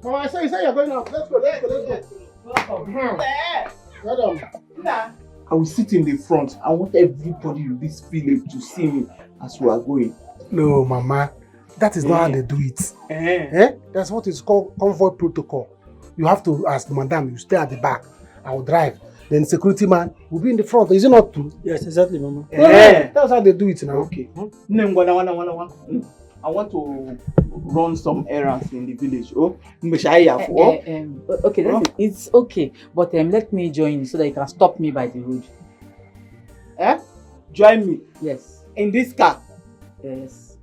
Mama, I say you're going out. Let's go. I will sit in the front. I want everybody in this village to see me as we are going. No, Mama. That is not how they do it. That's what is called convoy protocol. You have to ask Madam, you stay at the back. I will drive. Then security man will be in the front. Is it not true? Yes, exactly, Mama. That's how they do it now. Okay. I want to run some errands in the village. Okay, it's okay. But let me join you so that you can stop me by the road. Join me? Yes. In this car? Yes.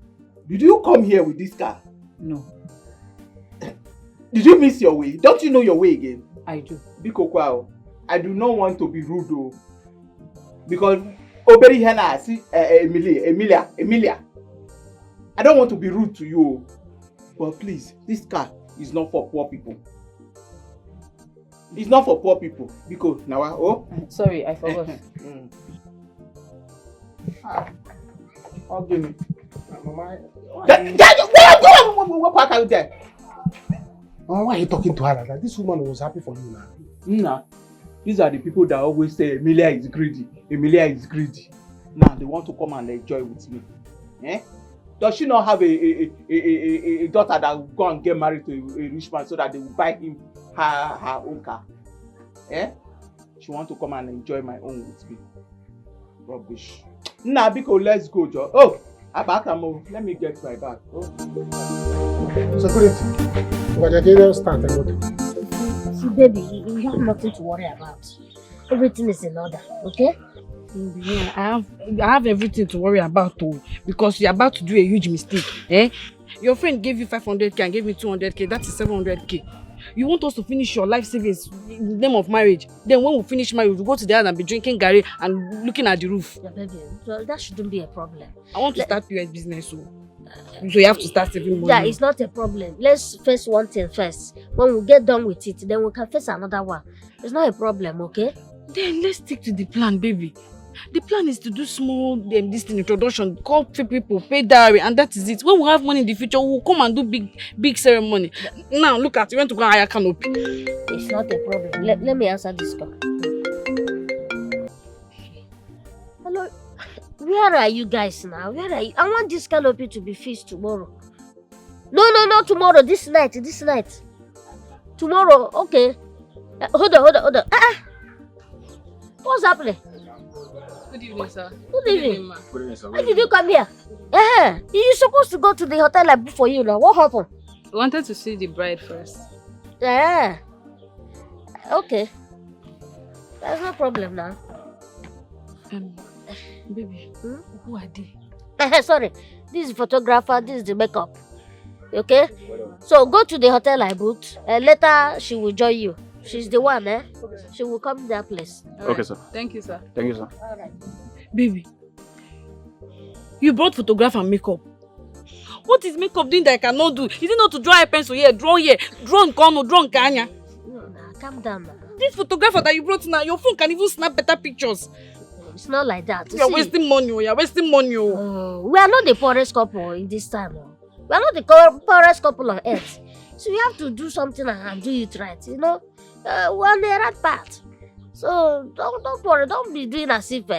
Did you come here with this car? No. Did you miss your way? Don't you know your way again? I do. Biko, I do not want to be rude though. Because Oberi Hena, see Emilia. I don't want to be rude to you. But please, this car is not for poor people. It's not for poor people. Because now, sorry, I forgot. Okay. What are you there? Why are you talking to her like that? This woman was happy for you now. Nah. These are the people that always say Emilia is greedy. Emilia is greedy. Now they want to come and enjoy with me. Does she not have a daughter that will go and get married to a rich man so that they will buy him her own car? She want to come and enjoy my own with me. Rubbish. Nah, because let's go, Joe. Oh, Abakamo, let me get my bag. Security. Start and go. See, baby, you have nothing to worry about. Everything is in order, okay? Yeah, I have everything to worry about too, because you're about to do a huge mistake. Your friend gave you 500k and gave me 200k. That is 700k. You want us to finish your life savings in the name of marriage. Then when we finish marriage, we'll go to the house and be drinking garri and looking at the roof. Yeah, baby, so that shouldn't be a problem. I want to start your business, so you have to start saving money. Yeah, it's not a problem. Let's face one thing first. When we get done with it, then we can face another one. It's not a problem, okay? Then let's stick to the plan, baby. The plan is to do small this introduction, call people, pay dowry, and that is it. When we have money in the future, we'll come and do big ceremony. Now look at, you want to go and hire canopy. It's not a problem. Let me answer this call. Hello, where are you guys now? Where are you? I want this canopy to be fixed tomorrow. No, not tomorrow. This night. Tomorrow, okay. Hold on. What's happening? Good evening, sir. Good evening. Ma. Good evening, sir. Why did you come here? You're supposed to go to the hotel I booked for you now. What happened? I wanted to see the bride first. Okay. There's no problem now. Baby, who are they? Sorry. This is the photographer, this is the makeup. Okay? So go to the hotel I booked. Later she will join you. She's the one, She will come to that place. Right. Okay, sir. Thank you, sir. Thank you, sir. All right. Baby, you brought photograph and makeup. What is makeup doing that I cannot do? Is it not to draw a pencil here, draw in corner, draw in Kanya? No, calm down now. This photographer that you brought now, your phone can even snap better pictures. It's not like that. You're wasting money, you're wasting money. We are not the poorest couple in this time. We are not the poorest couple on earth. So we have to do something and do it right, you know? We're on the right path. So don't worry, don't be doing as if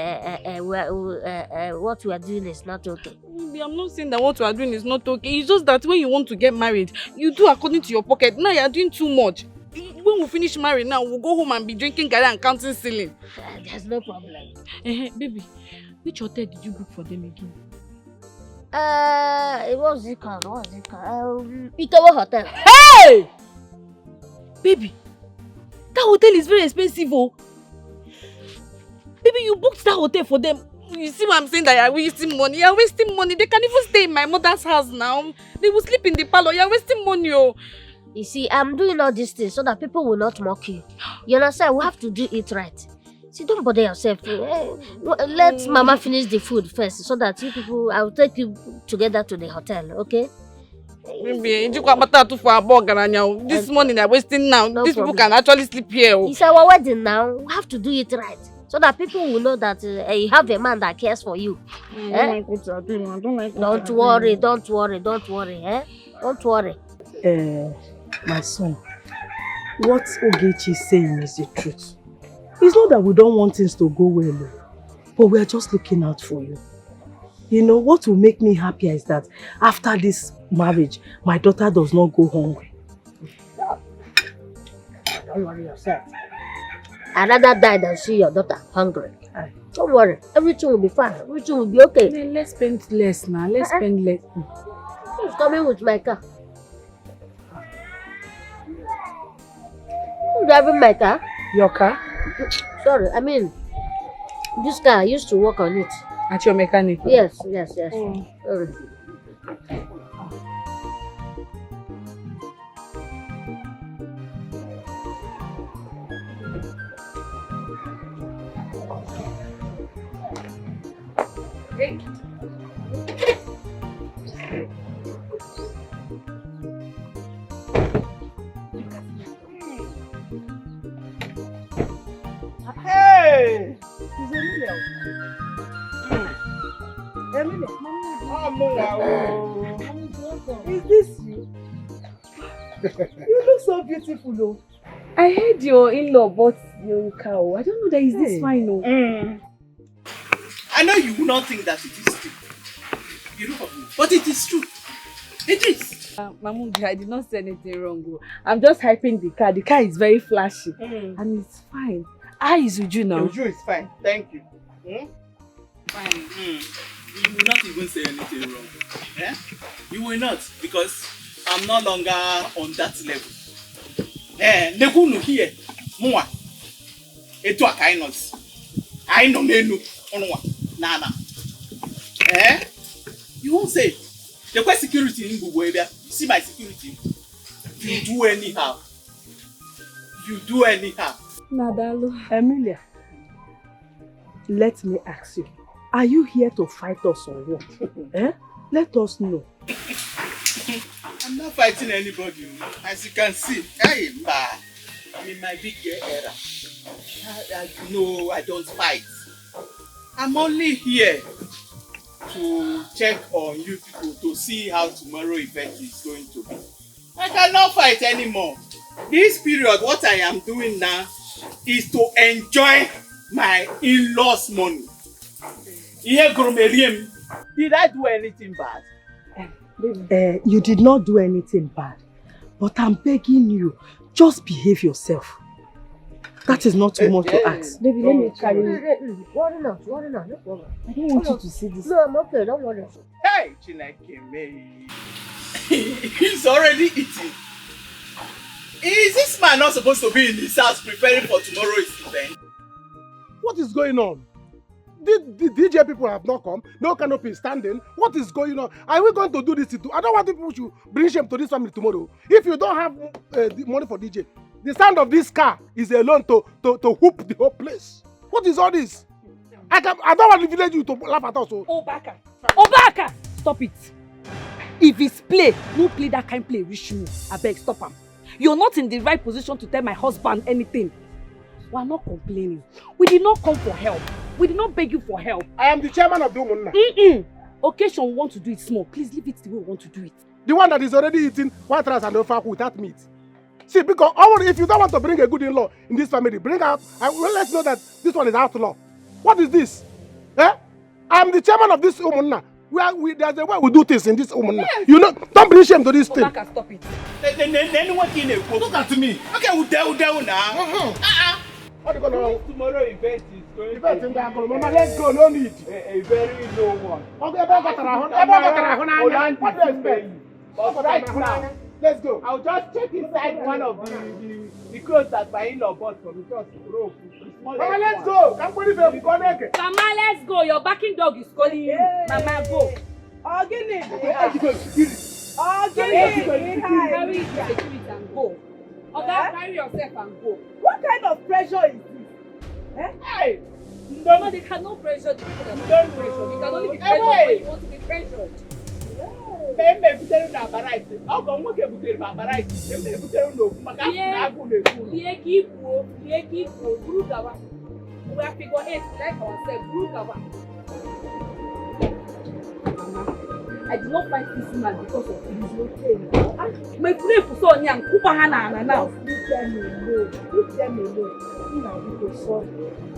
what we are doing is not okay. I'm not saying that what we are doing is not okay. It's just that when you want to get married, you do according to your pocket. Now you are doing too much. When we finish married now, we'll go home and be drinking garri and counting ceiling. There's no problem. Baby, which hotel did you book for them again? What was it called? Ikedieze Hotel. Hey! Baby, that hotel is very expensive, oh. Baby, you booked that hotel for them. You see what I'm saying, that you're wasting money. You're wasting money. They can't even stay in my mother's house now. They will sleep in the parlor. You're wasting money, oh. You see, I'm doing all these things so that people will not mock you. You understand? We have to do it right. See, don't bother yourself. Let Mama finish the food first so that you people, I will take you together to the hotel, okay? Baby, this morning they're wasting now. These people can actually sleep here. Oh. It's our wedding now. We have to do it right. So that people will know that you have a man that cares for you. Don't worry. Don't worry. My son, what Ogechi is saying is the truth. It's not that we don't want things to go well, but we are just looking out for you. You know, what will make me happier is that after this marriage, my daughter does not go hungry. Don't worry yourself. I'd rather die than see your daughter hungry. Aye. Don't worry, everything will be fine. Everything will be okay. Then let's spend less now. Let's spend less. Who's coming with my car? Who's driving my car? Your car? Sorry, I mean, this car, I used to work on it. At your mechanic? Yes. Sorry. Hey! It's Emilia. Is this you? You look so beautiful, though. I heard your in-law bought your cow. I don't know that is this fine, no. I know you will not think that it is true. You look at me, but it is true. It is. Mamungi, I did not say anything wrong. I'm just hyping the car. The car is very flashy. And it's fine. How is Uju now? Uju is fine. Thank you. Fine. You will not even say anything wrong. Yeah? You will not, because I'm no longer on that level. Nekunu here. Mwa. Eto akainos. I know menu. Onwa. Nana. You won't say. The quest security in Bubuebia. You see my security. You do anyhow. You do anyhow. Nadalo. Emilia, let me ask you. Are you here to fight us or what? Let us know. I'm not fighting anybody. As you can see, I'm in my big girl era. No, I don't fight. I'm only here to check on you people to see how tomorrow event is going to be. I cannot fight anymore. This period, what I am doing now is to enjoy my in-laws' money. Did I do anything bad? You did not do anything bad, but I'm begging you, just behave yourself. That is not too much to ask. Baby, let me carry you. Worry not, no problem. I don't want you to see this. No, I'm okay, don't worry. Hey, Chineke me. He's already eating. Is this man not supposed to be in his house preparing for tomorrow's event? What is going on? The DJ people have not come. No canopy standing. What is going on? Are we going to do this? I don't want people to bring shame to this family tomorrow. If you don't have the money for DJ, the sound of this car is alone to whoop the whole place. What is all this? I don't want the village you to laugh at us. Obaka! Stop it. If it's play, no play that kind of play. Wish you. I beg, stop him. You're not in the right position to tell my husband anything. We are not complaining. We did not come for help. We did not beg you for help. I am the chairman of the woman. Occasion we want to do it small. Please leave it the way we want to do it. The one that is already eating white rice and ofa without meat. See, because if you don't want to bring a good in-law in this family, bring out and let's know that this one is outlaw. What is this? I am the chairman of this woman. There's a way we do things in this woman. Yes. You know, don't bring shame to this thing. Obaka, stop it. Then what can you look at me? Okay, we'll down now. What are you going to tomorrow event is going to be? Mama, let's go, no need. A very low one. Okay, what do you expect? But right now, let's go. I'll just check inside one of the clothes that my in-law bought for me. Just rope. Mama, let's go. Mama, let's go. Your backing dog is calling you. Mama, go. Carry security and go. Carry yourself and go. What kind of pressure is this? Hey! No, they cannot pressure the people that don't pressure. You can only be pressured when you want to be pressured. We are figure 8 like ourselves. I did not fight this man because of his okay. My friend for so young, Kupa Hana now. Leave them alone. Leave them alone.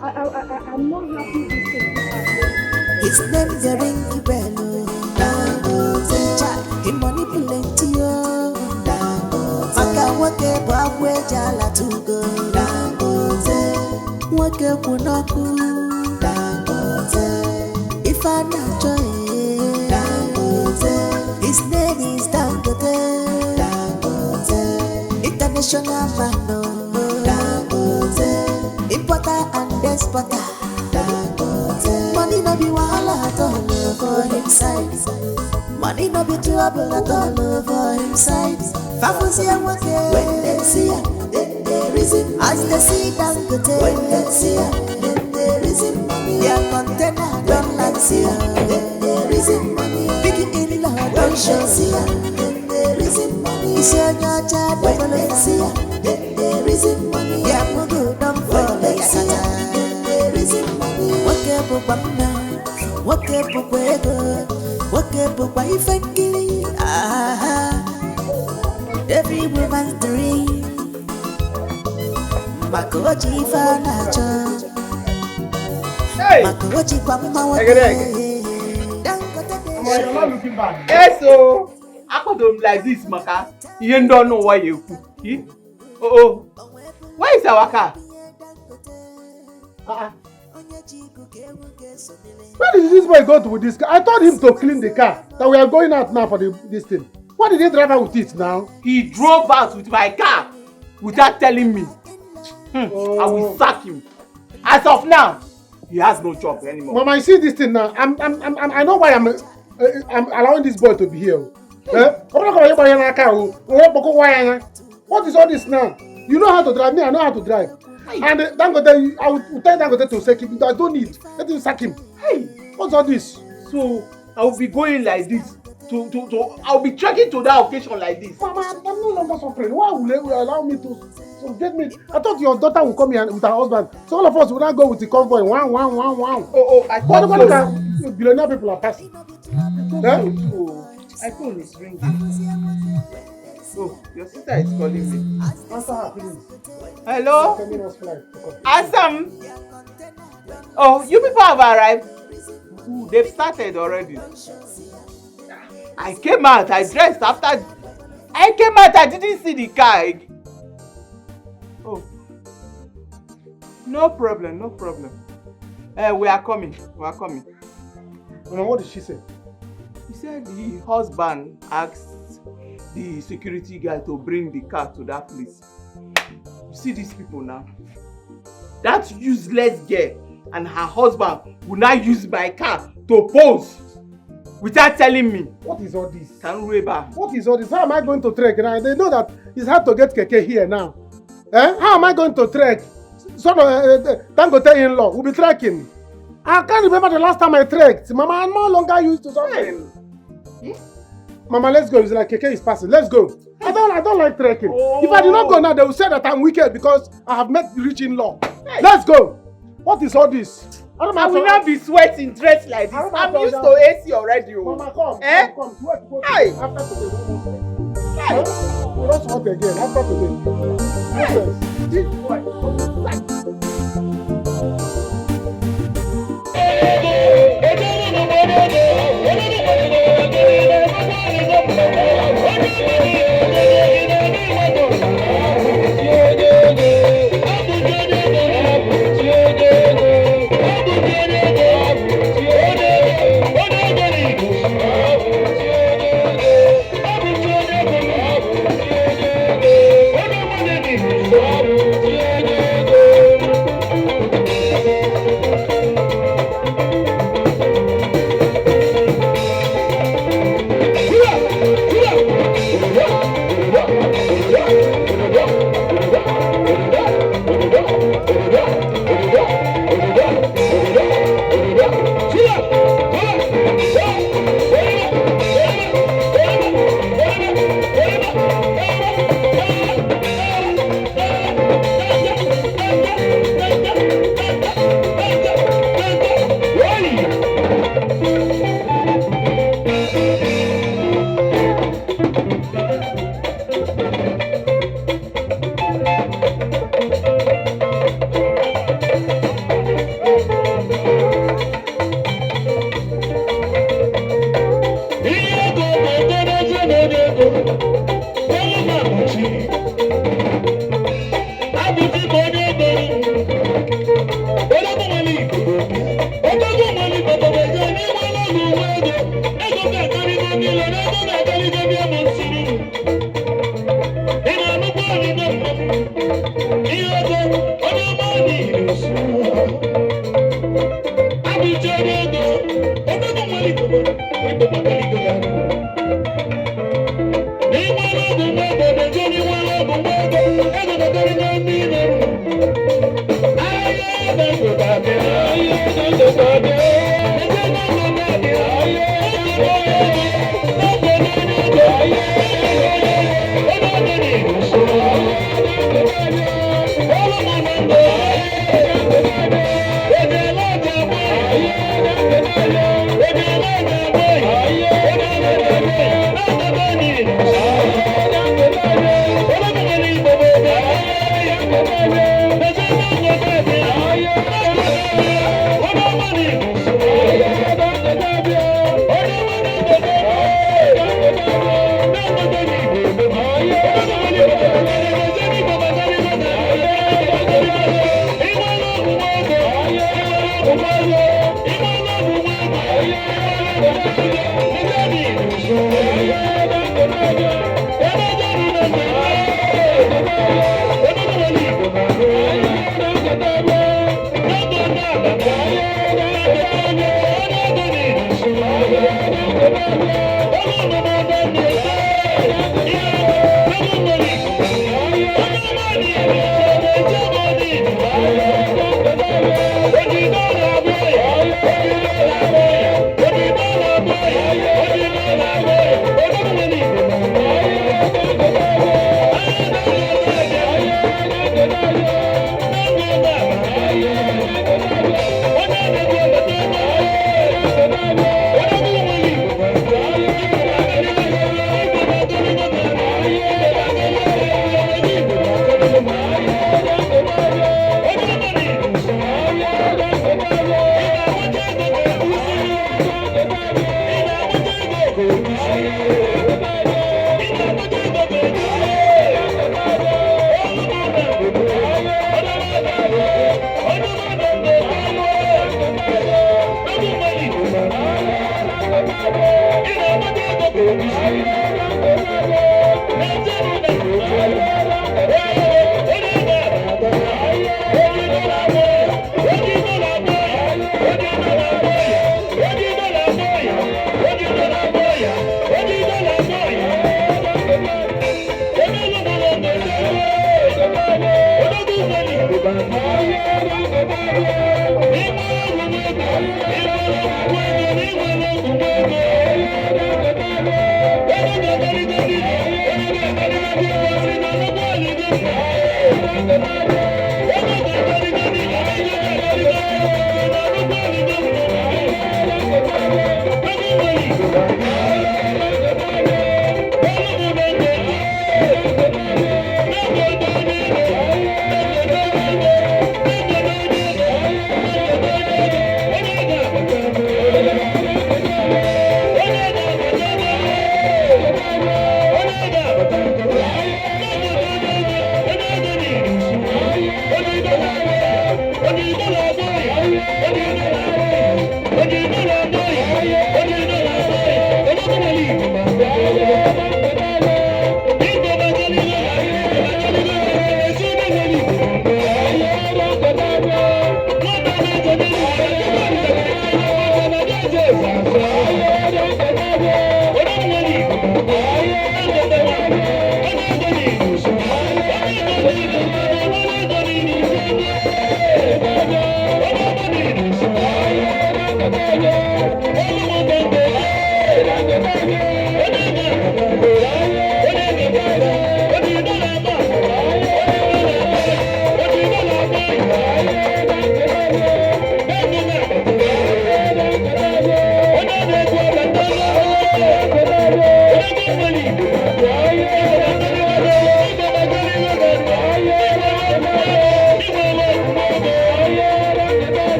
I'm not happy with this. His name is a ringy bello. Dangote, he manipulate you. Dangote, Maka wake babwe jala tugo. Dangote, wake kunoku. Dangote, if I not joy. Dangote, his name is Dangote. Dangote, international man. Dangote, importer and exporter. Money no be wahala at all for him side. Money no be trouble at all for him side. Fafusi and wake when they see ya, then they reason. As they see Dangote, when they see ya, then they reason. Their container don't like see ya, then they reason. Picking in law don't show see ya, then they reason. It's your child when they see ya, then they reason. Yeah, mugu don't fall like sata. Wake up, every woman's dream. Makochi fanacho. Hey! Makochi pamma You're not looking back. Yes, so I could do like this, Maka. You don't know why you cook. Oh, where is our car? Where did this boy go to with this car? I told him to clean the car. That we are going out now for this thing. Why did he drive out with it now? He drove out with my car without telling me. I will sack him. As of now, he has no job anymore. Mama, you see this thing now. I know why I'm allowing this boy to be here. What is all this now? You know how to drive. Me, I know how to drive. And Dangote, I will tell Dangote to sack him. I don't need. Let him sack him. Hey, what's all this? So I will be going like this. I'll be trekking to that occasion like this. Mama, I'm no longer suffering. Why will you allow me to get me? I thought your daughter will come here with her husband. So all of us will not go with the convoy. Wow. I thought so. Billionaire people are passing. My phone is ringing. Oh, your sister is calling me. Answer her, please. Hello? Assam. Oh, you people have arrived? Ooh, they've started already. I came out, I dressed after. I came out, I didn't see the car. Oh. No problem. We are coming. Mama, what did she say? He said the husband asked the security guy to bring the car to that place. You see these people now? That useless girl and her husband will now use my car to pose without telling me. What is all this? What is all this? How am I going to trek now? They know that it's hard to get keke here now. How am I going to trek? Sort of Dangote in-law will be trekking. I can't remember the last time I trekked. Mama, I'm no longer used to something. Mama, let's go. It's like keke is passing. Let's go. I don't like trekking. If I do not go now, they will say that I'm wicked because I have met rich in-law. Let's go. What is all this? I will not be sweating dressed like this. I'm used to AC already. Mama, come. Come. Hey. After today, we don't smoke again. After today. Yeah.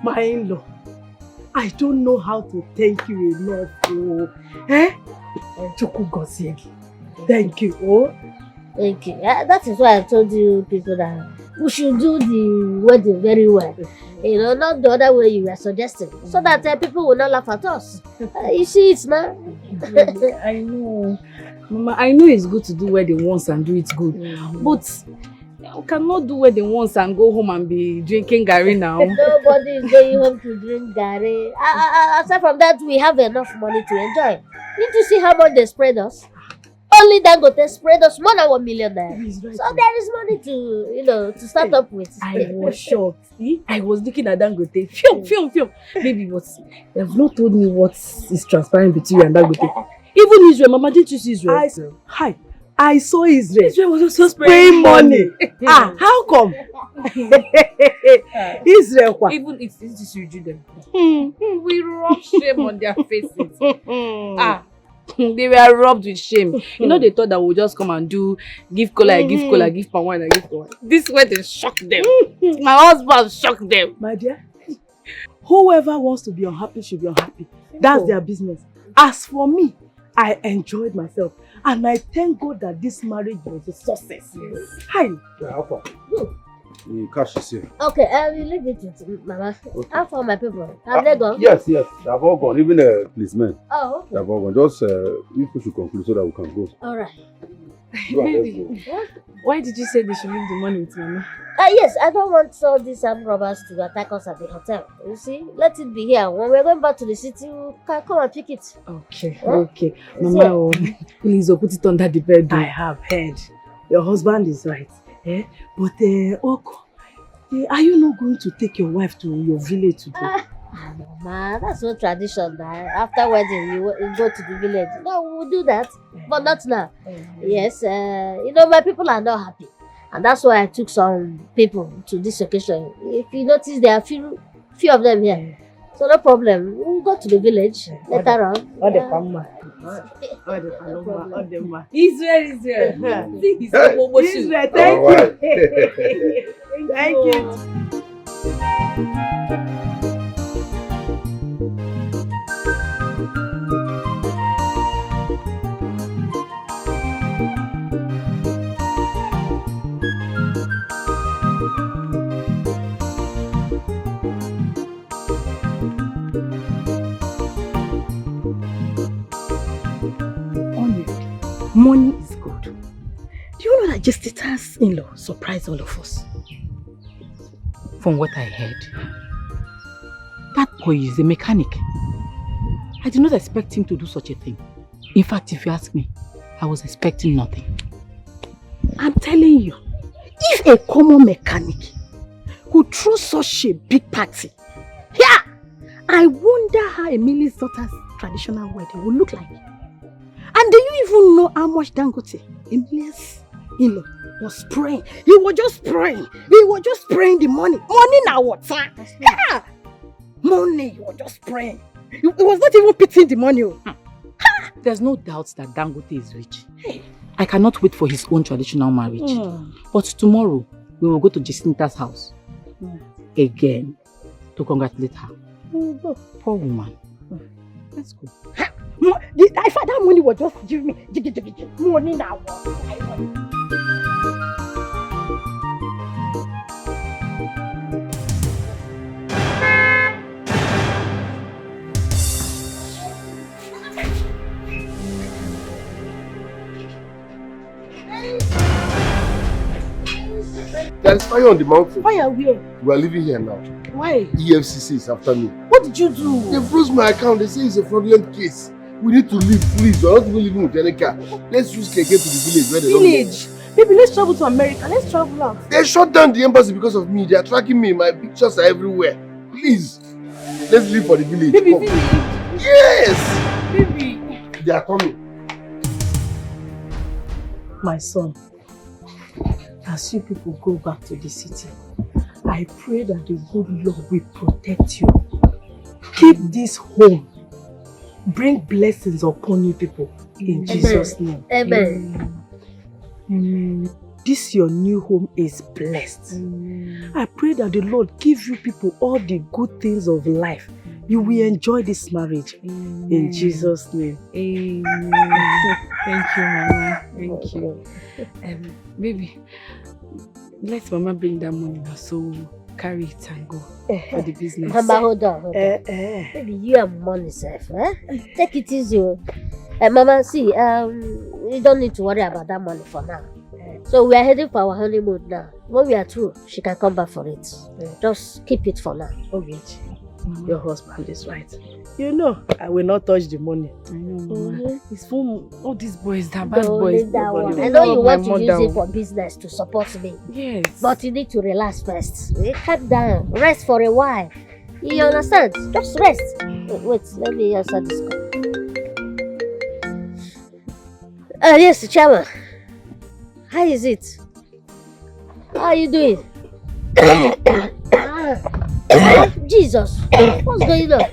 My in-law, I don't know how to thank you enough. Oh. Eh? Thank you. Oh. Thank you. That is why I told you people that we should do the wedding very well. You know, not the other way you were suggesting. So that people will not laugh at us. You see it now? I know. Mama, I know it's good to do wedding once and do it good. But you cannot do wedding once and go home and be drinking garri now. Nobody is going home to drink garri. Aside from that, we have enough money to enjoy. Need to see how much they spread us. Only Dangote spread us more than 1 million naira. Right. So there is money to, to start up with. I was shocked. I was looking at Dangote. Film. Baby, they have not told me what is transpiring between you and Dangote. Even Israel, Mama, didn't you see Israel? I saw Israel. Israel was also spraying money. How come? Israel, what? Even if this you do them, we rub shame on their faces. They were rubbed with shame. You know, they thought that we'll just come and give cola, give palm wine, and give palm wine. This wedding shocked them. My husband shocked them. My dear, whoever wants to be unhappy should be unhappy. That's their business. As for me, I enjoyed myself. And I thank God that this marriage was a success. Yes. Hi. Yeah, how far? Cash is here. Okay, I will leave it with Mama. Okay. How far my people? Have they gone? Yes, they have all gone. Even the policemen. Oh, okay. They have all gone. Just if we should conclude so that we can go. All right. Why did you say they should leave the money with Mama? Yes, I don't want all these armed robbers to attack us at the hotel. You see, let it be here. When we're going back to the city, we can come and pick it. Okay, okay. Mama, please put it under the bed. I have heard. Your husband is right. But, are you not going to take your wife to your village today? Mama, that's no tradition. After wedding, you go to the village. No, we'll do that, but not now. Yes, my people are not happy. And that's why I took some people to this occasion. If you notice, there are few of them here. So no problem. We'll go to the village later on. Israel. Thank you. Money is good. Do you know that Justita's in-law surprised all of us? From what I heard, that boy is a mechanic. I did not expect him to do such a thing. In fact, if you ask me, I was expecting nothing. I'm telling you, if a common mechanic could throw such a big party, yeah, I wonder how Emily's daughter's traditional wedding would look like. And do you even know how much Dangote, Emily's in-law, was praying? He was just praying. He was just praying the money. Money now what? Yeah. Money, he was just praying. He was not even pitying the money. There's no doubt that Dangote is rich. I cannot wait for his own traditional marriage. But tomorrow, we will go to Jacinta's house. Again, to congratulate her. Poor woman. Let's go. I thought that money was just giving me money now. There's fire on the mountain. Fire where? We are living here now. Why? EFCC is after me. What did you do? They froze my account. They say it's a fraudulent case. We need to leave, please. We're not even living with any car. Let's use Keke to the village where they don't know. Baby, let's travel to America. Let's travel out. They shut down the embassy because of me. They are tracking me. My pictures are everywhere. Please. Let's leave for the village. Baby, come. village? Yes! Baby. They are coming. My son, as you people go back to the city, I pray that the good Lord will protect you. Keep this home. Bring blessings upon you people. In Jesus' name. Amen. This your new home is blessed. I pray that the Lord give you people all the good things of life. You will enjoy this marriage. In Jesus' name. Amen. Thank you, Mama. Thank you. Baby, let Mama bring that money now, so carry it and go for the business. Mama, hold on. Baby, you have money, safe. Take it easy. Mama, see, you don't need to worry about that money for now. So we are heading for our honeymoon now. When we are through, she can come back for it. Just keep it for now. Okay. Your husband is right. You know, I will not touch the money. I know, It's from all these boys, that bad boys. I know you want to use it for business to support me. Yes. But you need to relax first. Calm down. Rest for a while. You understand? Just rest. Wait, let me answer this call. Yes, Chama. How is it? How are you doing? Jesus, what's going on?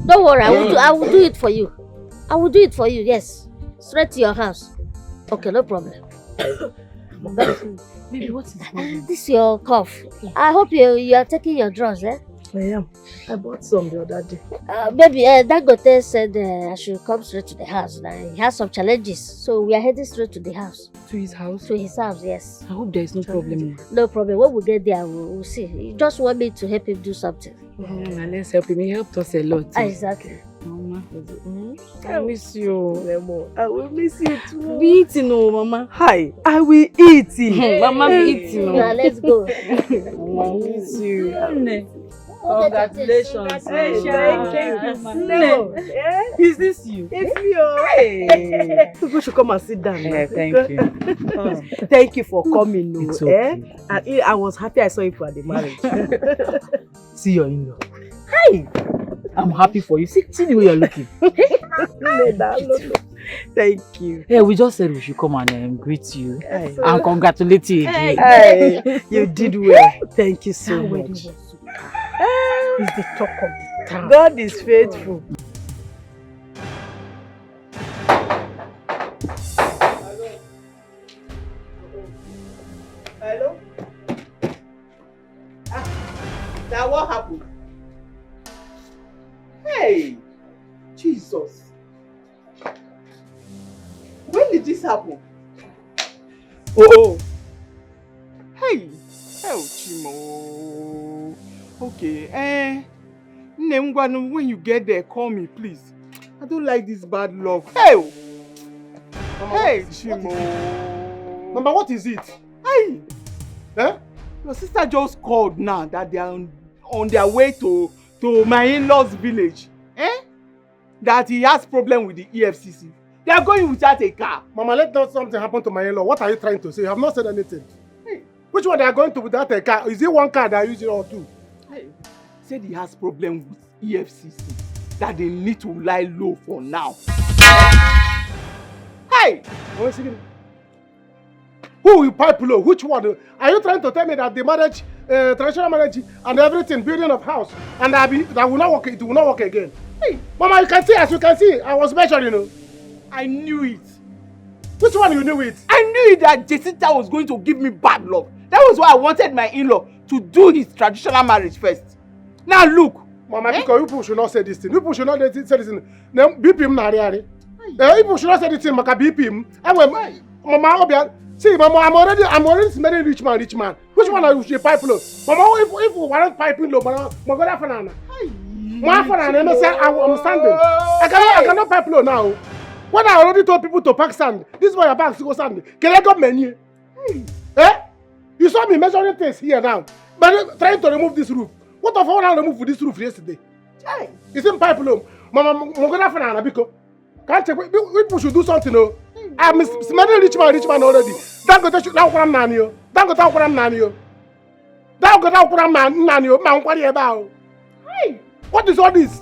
Don't worry, I will do it for you. I will do it for you, yes. Straight to your house. Okay, no problem. Baby, what is this? This is your cough. I hope you are taking your drugs, eh? I am. I bought some the other day. Baby, Dangote said I should come straight to the house. Now, he has some challenges, so we are heading straight to the house. To his house? To his house, yes. I hope there is no problem. No problem. When we get there, we'll see. You just want me to help him do something. Let's help him. He helped us a lot. Exactly. Mama, I miss you. I will miss you too. Be eating, oh, Mama. Hi, I will eat. Mama, be eating. Now, let's go. Mama, miss you. Congratulations. Thank you. No. Is this you? It's you. People should come and sit down. Thank you. Thank you for coming. It's okay. And I was happy I saw you for the marriage. See your in-law. Hey, I'm happy for you. See the way you're looking. Thank you. Hey, we just said we should come and greet you and congratulate you again. Hey, you did well. Thank you so That much. wedding was super. It's the talk of the town. God is faithful. Hello? Now what happened? Hey! Jesus! When did this happen? Oh! Hey! Oh, Chimo! Okay, Nengwanu, when you get there, call me, please. I don't like this bad luck. Hey! Mama, Hey, Chimo! Mama, what is it? Hey! Eh? Your sister just called now that they are on their way to my in-laws village. That he has problem with the EFCC. They are going without a car. Mama, let not something happen to my in-law. What are you trying to say? You have not said anything. Hey. Which one they are going to without a car? Is it one car they are using or two? Hey. Said he has problem with EFCC. That they need to lie low for now. Hey! Who will pipe low? Which one? Are you trying to tell me that the marriage, traditional marriage and everything, building of house, and that will not work, it will not work again? Hey, Mama, you can see, as you can see, I was measuring, you know. I knew it. Which one you knew it? I knew it that Jacinta was going to give me bad luck. That was why I wanted my in-law to do his traditional marriage first. Now look. Mama, because you people should not say this thing. You people should not say this thing. Now, beep him, Nariari. You people should not say this thing, Maka beep him. And Mama, see, Mama, I'm already smelling rich man. Which one are you pipe low? Mama, if we want piping low, Mama, I'm standing. I cannot pipe low now. When I already told people to pack sand, this is why your bags to go sand. Can I go menu? Eh? You saw me measuring things here now. But trying to remove this roof. What if I want to remove this roof yesterday? It's in pipe low. Mama, can't check. People should do something. No? I'm smelling rich man already. Dangote should now come nanio. Dangote come nanio. Dangote come nanio. Man, what are you about? Hey, what is all this?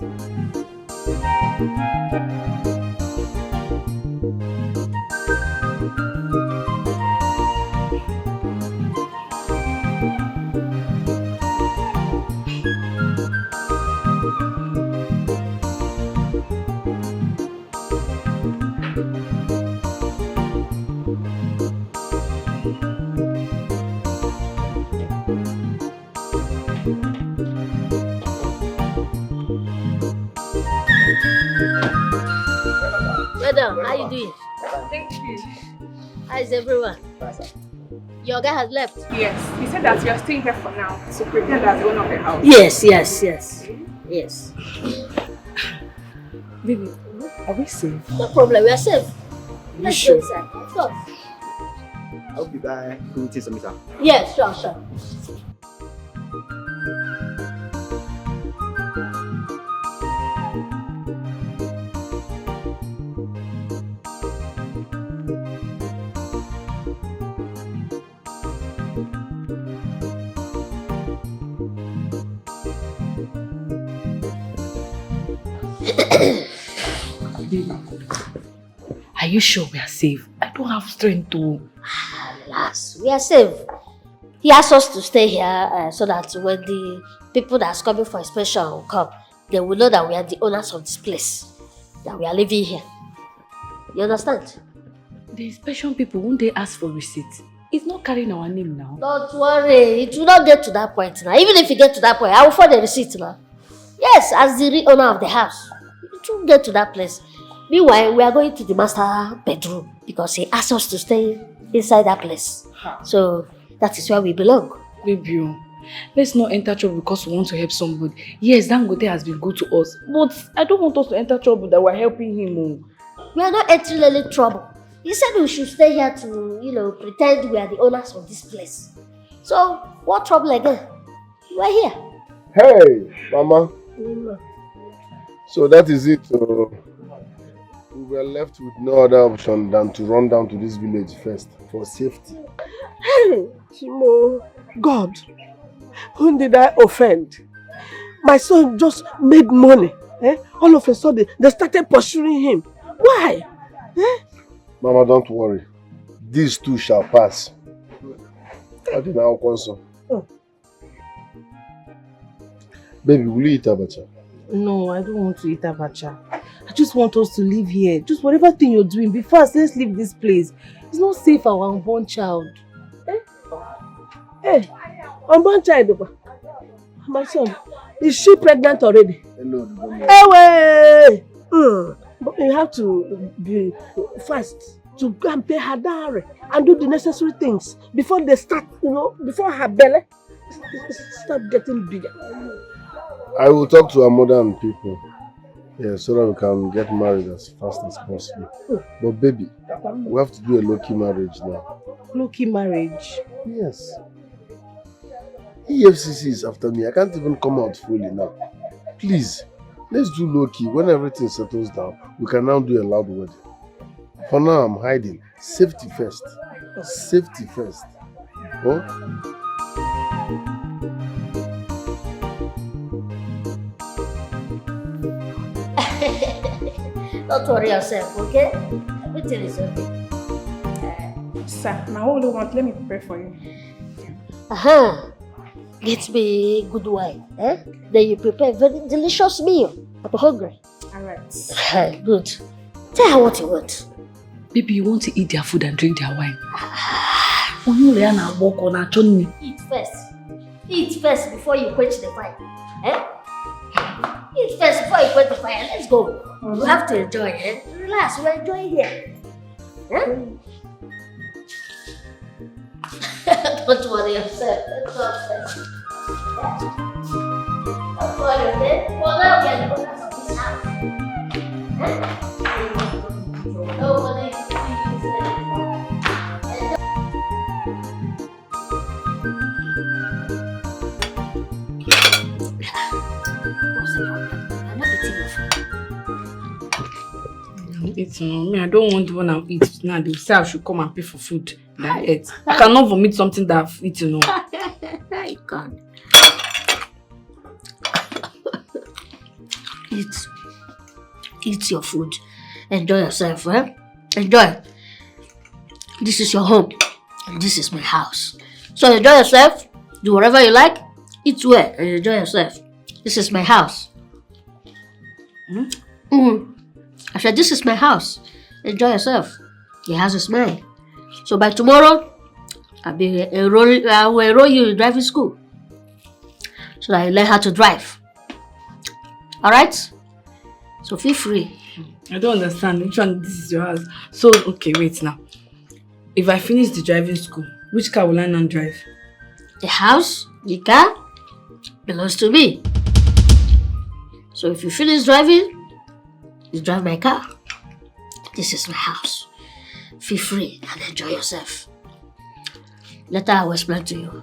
Madam, how you doing? Thank you. How is everyone? Your guy has left? Yes, he said that you are staying here for now to pretend as the owner of the house. Yes. Baby, are we safe? No problem, we are safe. Let's go inside. Of course. I'll be back. Go take some sir. Yes, sure. Are you sure we are safe? I don't have strength to. Alas, we are safe. He asked us to stay here so that when the people that's coming for inspection will come, they will know that we are the owners of this place, that we are living here. You understand? The inspection people, won't they ask for receipt? It's not carrying our name now. Don't worry, it will not get to that point now. Even if you get to that point, I will find the receipt now. Yes, as the real owner of the house, it will get to that place. Meanwhile, we are going to the master bedroom because he asked us to stay inside that place. So that is where we belong. Baby, let's not enter trouble because we want to help somebody. Yes, Dangote has been good to us, but I don't want us to enter trouble that we're helping him. We are not entering any trouble. He said we should stay here to, pretend we are the owners of this place. So, what trouble again? We are here. Hey, Mama. So that is it. We were left with no other option than to run down to this village first for safety. Hey, Chimo, God, whom did I offend? my son just made money. All of a sudden, they started pursuing him. Why? Mama, don't worry. These two shall pass. I did now console. Baby, will you eat abacha? No, I don't want to eat abacha. I just want us to live here. Just whatever thing you're doing, be fast, let's leave this place. It's not safe for our unborn child. Hey, unborn child. My son, is she pregnant already? Hello. Hey, but you have to be fast to go and pay her dowry and do the necessary things before they start, before her belly start getting bigger. I will talk to our modern people. Yeah, so that we can get married as fast as possible. But baby, we have to do a low-key marriage now. Low-key marriage? Yes. EFCC is after me. I can't even come out fully now. Please, let's do low-key. When everything settles down, we can now do a loud wedding. For now, I'm hiding. Safety first. Safety first. Oh? Don't worry yourself, okay? Everything is okay. Sir, my only want, let me prepare for you. Get me a good wine, Then you prepare a very delicious meal. I'm hungry. Alright. Good. Tell her what you want. Baby, you want to eat their food and drink their wine? Eat first. Eat first before you quench the fire. Eat first before you quench the fire. Let's go. You have to enjoy, Relax, we're enjoying here. Don't worry yourself. Let's go first. Don't worry, okay? For now, we are the owners of this house. Nobody is I don't want when I eat now. They say I should come and pay for food that I ate. I cannot vomit something that I've eaten. I can't. Eat your food. Enjoy yourself, Enjoy. This is your home, and this is my house. So enjoy yourself. Do whatever you like. Eat well and enjoy yourself. This is my house. I said, this is my house. Enjoy yourself. The house is mine. So by tomorrow, I will enroll you in driving school so that you learn how to drive. Alright? So feel free. I don't understand. Which one? This is your house. So, okay, wait now. If I finish the driving school, which car will I now drive? The house, the car, belongs to me. So if you finish driving, you drive my car. This is my house. Feel free and enjoy yourself. Later I will explain to you.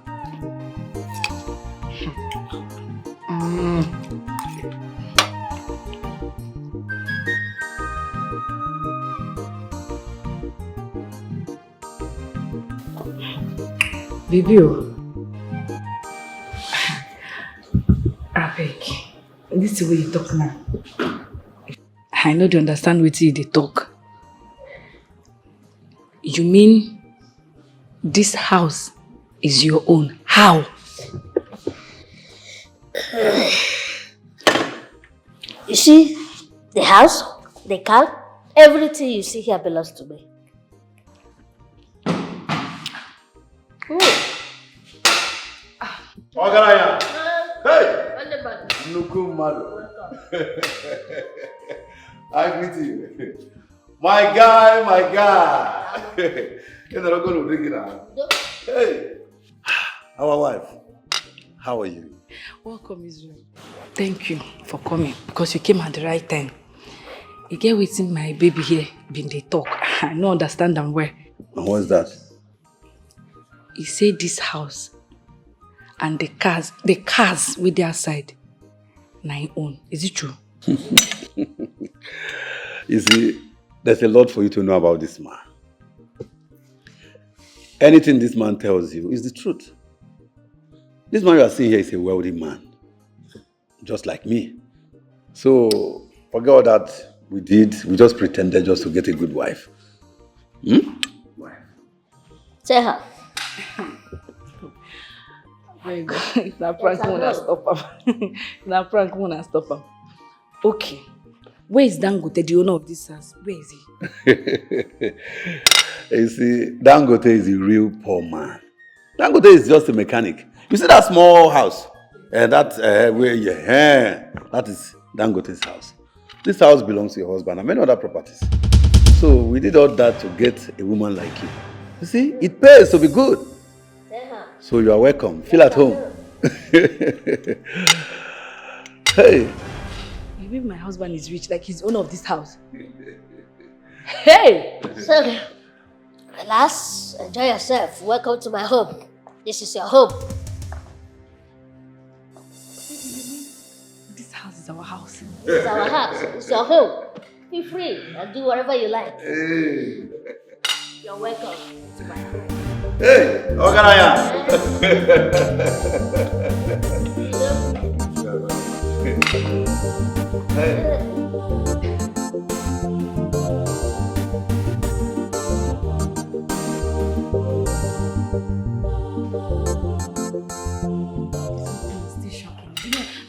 Baby, I beg. This is the way you talk now. I know they understand what they talk. You mean this house is your own? How? You see, the house, the car, everything you see here belongs to me. Ogaraya. Hey! Nukumado. I greet you. My guy. You're not going to bring it out. Hey! Our wife, how are you? Welcome, Israel. Thank you for coming because you came at the right time. You get waiting my baby here, been they talk. I don't understand them where. And what's that? He said this house and the cars with their side, my own. Is it true? You see, there's a lot for you to know about this man. Anything this man tells you is the truth. This man you are seeing here is a wealthy man. just like me. So, forget all that we did. We just pretended just to get a good wife. Tell her. Very good. Now prank wanna stop him. Now prank wanna stop him. Okay. Where is Dangote, the owner of this house? Where is he? You see, Dangote is a real poor man. Dangote is just a mechanic. You see that small house? That is Dangote's house. This house belongs to your husband and many other properties. So we did all that to get a woman like you. You see, it pays to be good. So you are welcome. Feel at home. Hey. Maybe my husband is rich, like he's owner of this house. Hey! So, relax, enjoy yourself. Welcome to my home. This is your home. This house is our house. This is our house. It's your home. Feel free and do whatever you like. Hey. You're welcome to my home. Hey, Ogaraya. Hey.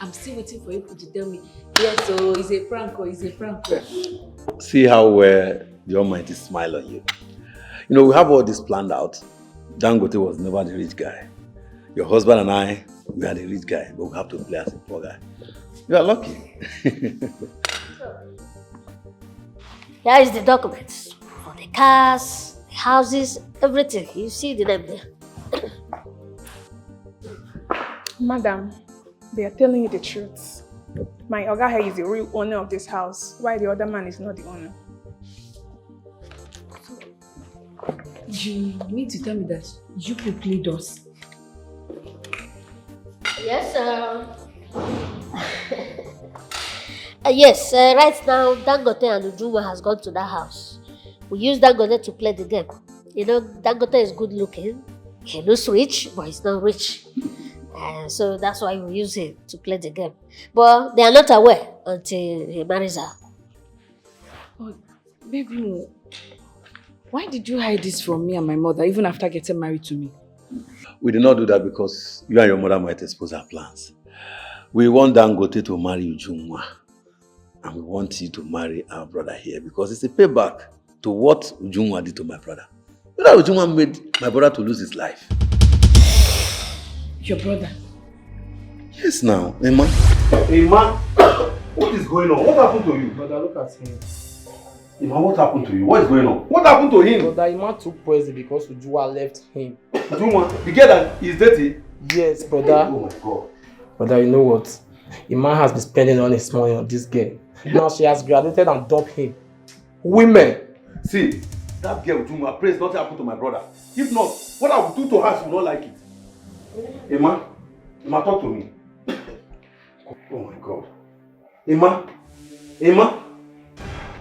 I'm still waiting for you to tell me, yes, so it's a prank or it's a prank. See how well the Almighty smile on you. You know, we have all this planned out. Dangote was never the rich guy. Your husband and I, we are the rich guy, but we have to play as a poor guy. You are lucky. Here is the documents for the cars, the houses, everything. You see the name there. Madam, they are telling you the truth. My Oga here is the real owner of this house, while the other man is not the owner. You mean to tell me that you played us? Yes, yes, right now Dangote and Ujuma has gone to that house. We use Dangote to play the game. You know, Dangote is good looking. He looks rich, but he's not rich. So that's why we use him to play the game. But they are not aware until he marries her. Oh, baby, why did you hide this from me and my mother even after getting married to me? We did not do that because you and your mother might expose our plans. We want Dangote to marry Ujunwa. And we want you to marry our brother here because it's a payback to what Ujunwa did to my brother. You know Ujunwa made my brother to lose his life. Your brother? Yes now, Emma. Emma, what is going on? What happened to you? Brother, look at him. Emma, what happened to you? What is going on? What happened to him? Brother, Emma took poison because Ujua left him. Ujunwa, the girl that is dirty? Yes, brother. Oh my God. Brother, you know what? Emma has been spending all his money on this girl. Now she has graduated and dumped him. Women! See, that girl Ujunwa, praise nothing happened to my brother. If not, what I will do to her, she will not like it. Emma, talk to me. Oh my God. Emma.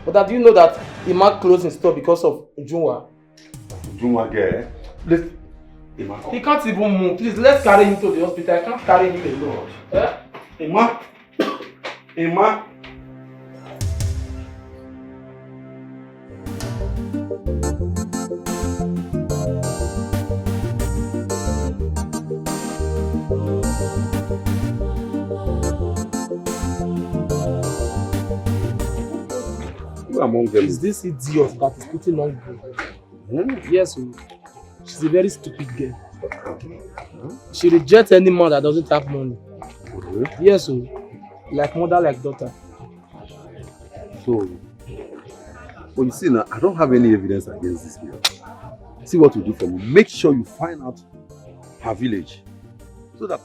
Brother, do you know that Emma closed his store because of Ujunwa? Ujunwa girl. Let's... Emma, come. He can't even move. Please, let's carry him to the hospital. I can't carry him alone. Emma. Among them. Is this idiot that is putting on good? Yes, she's a very stupid girl. She rejects any man that doesn't have money. Yes, like mother, like daughter. So, well, you see now, I don't have any evidence against this girl. See what you do for me. Make sure you find out her village, so that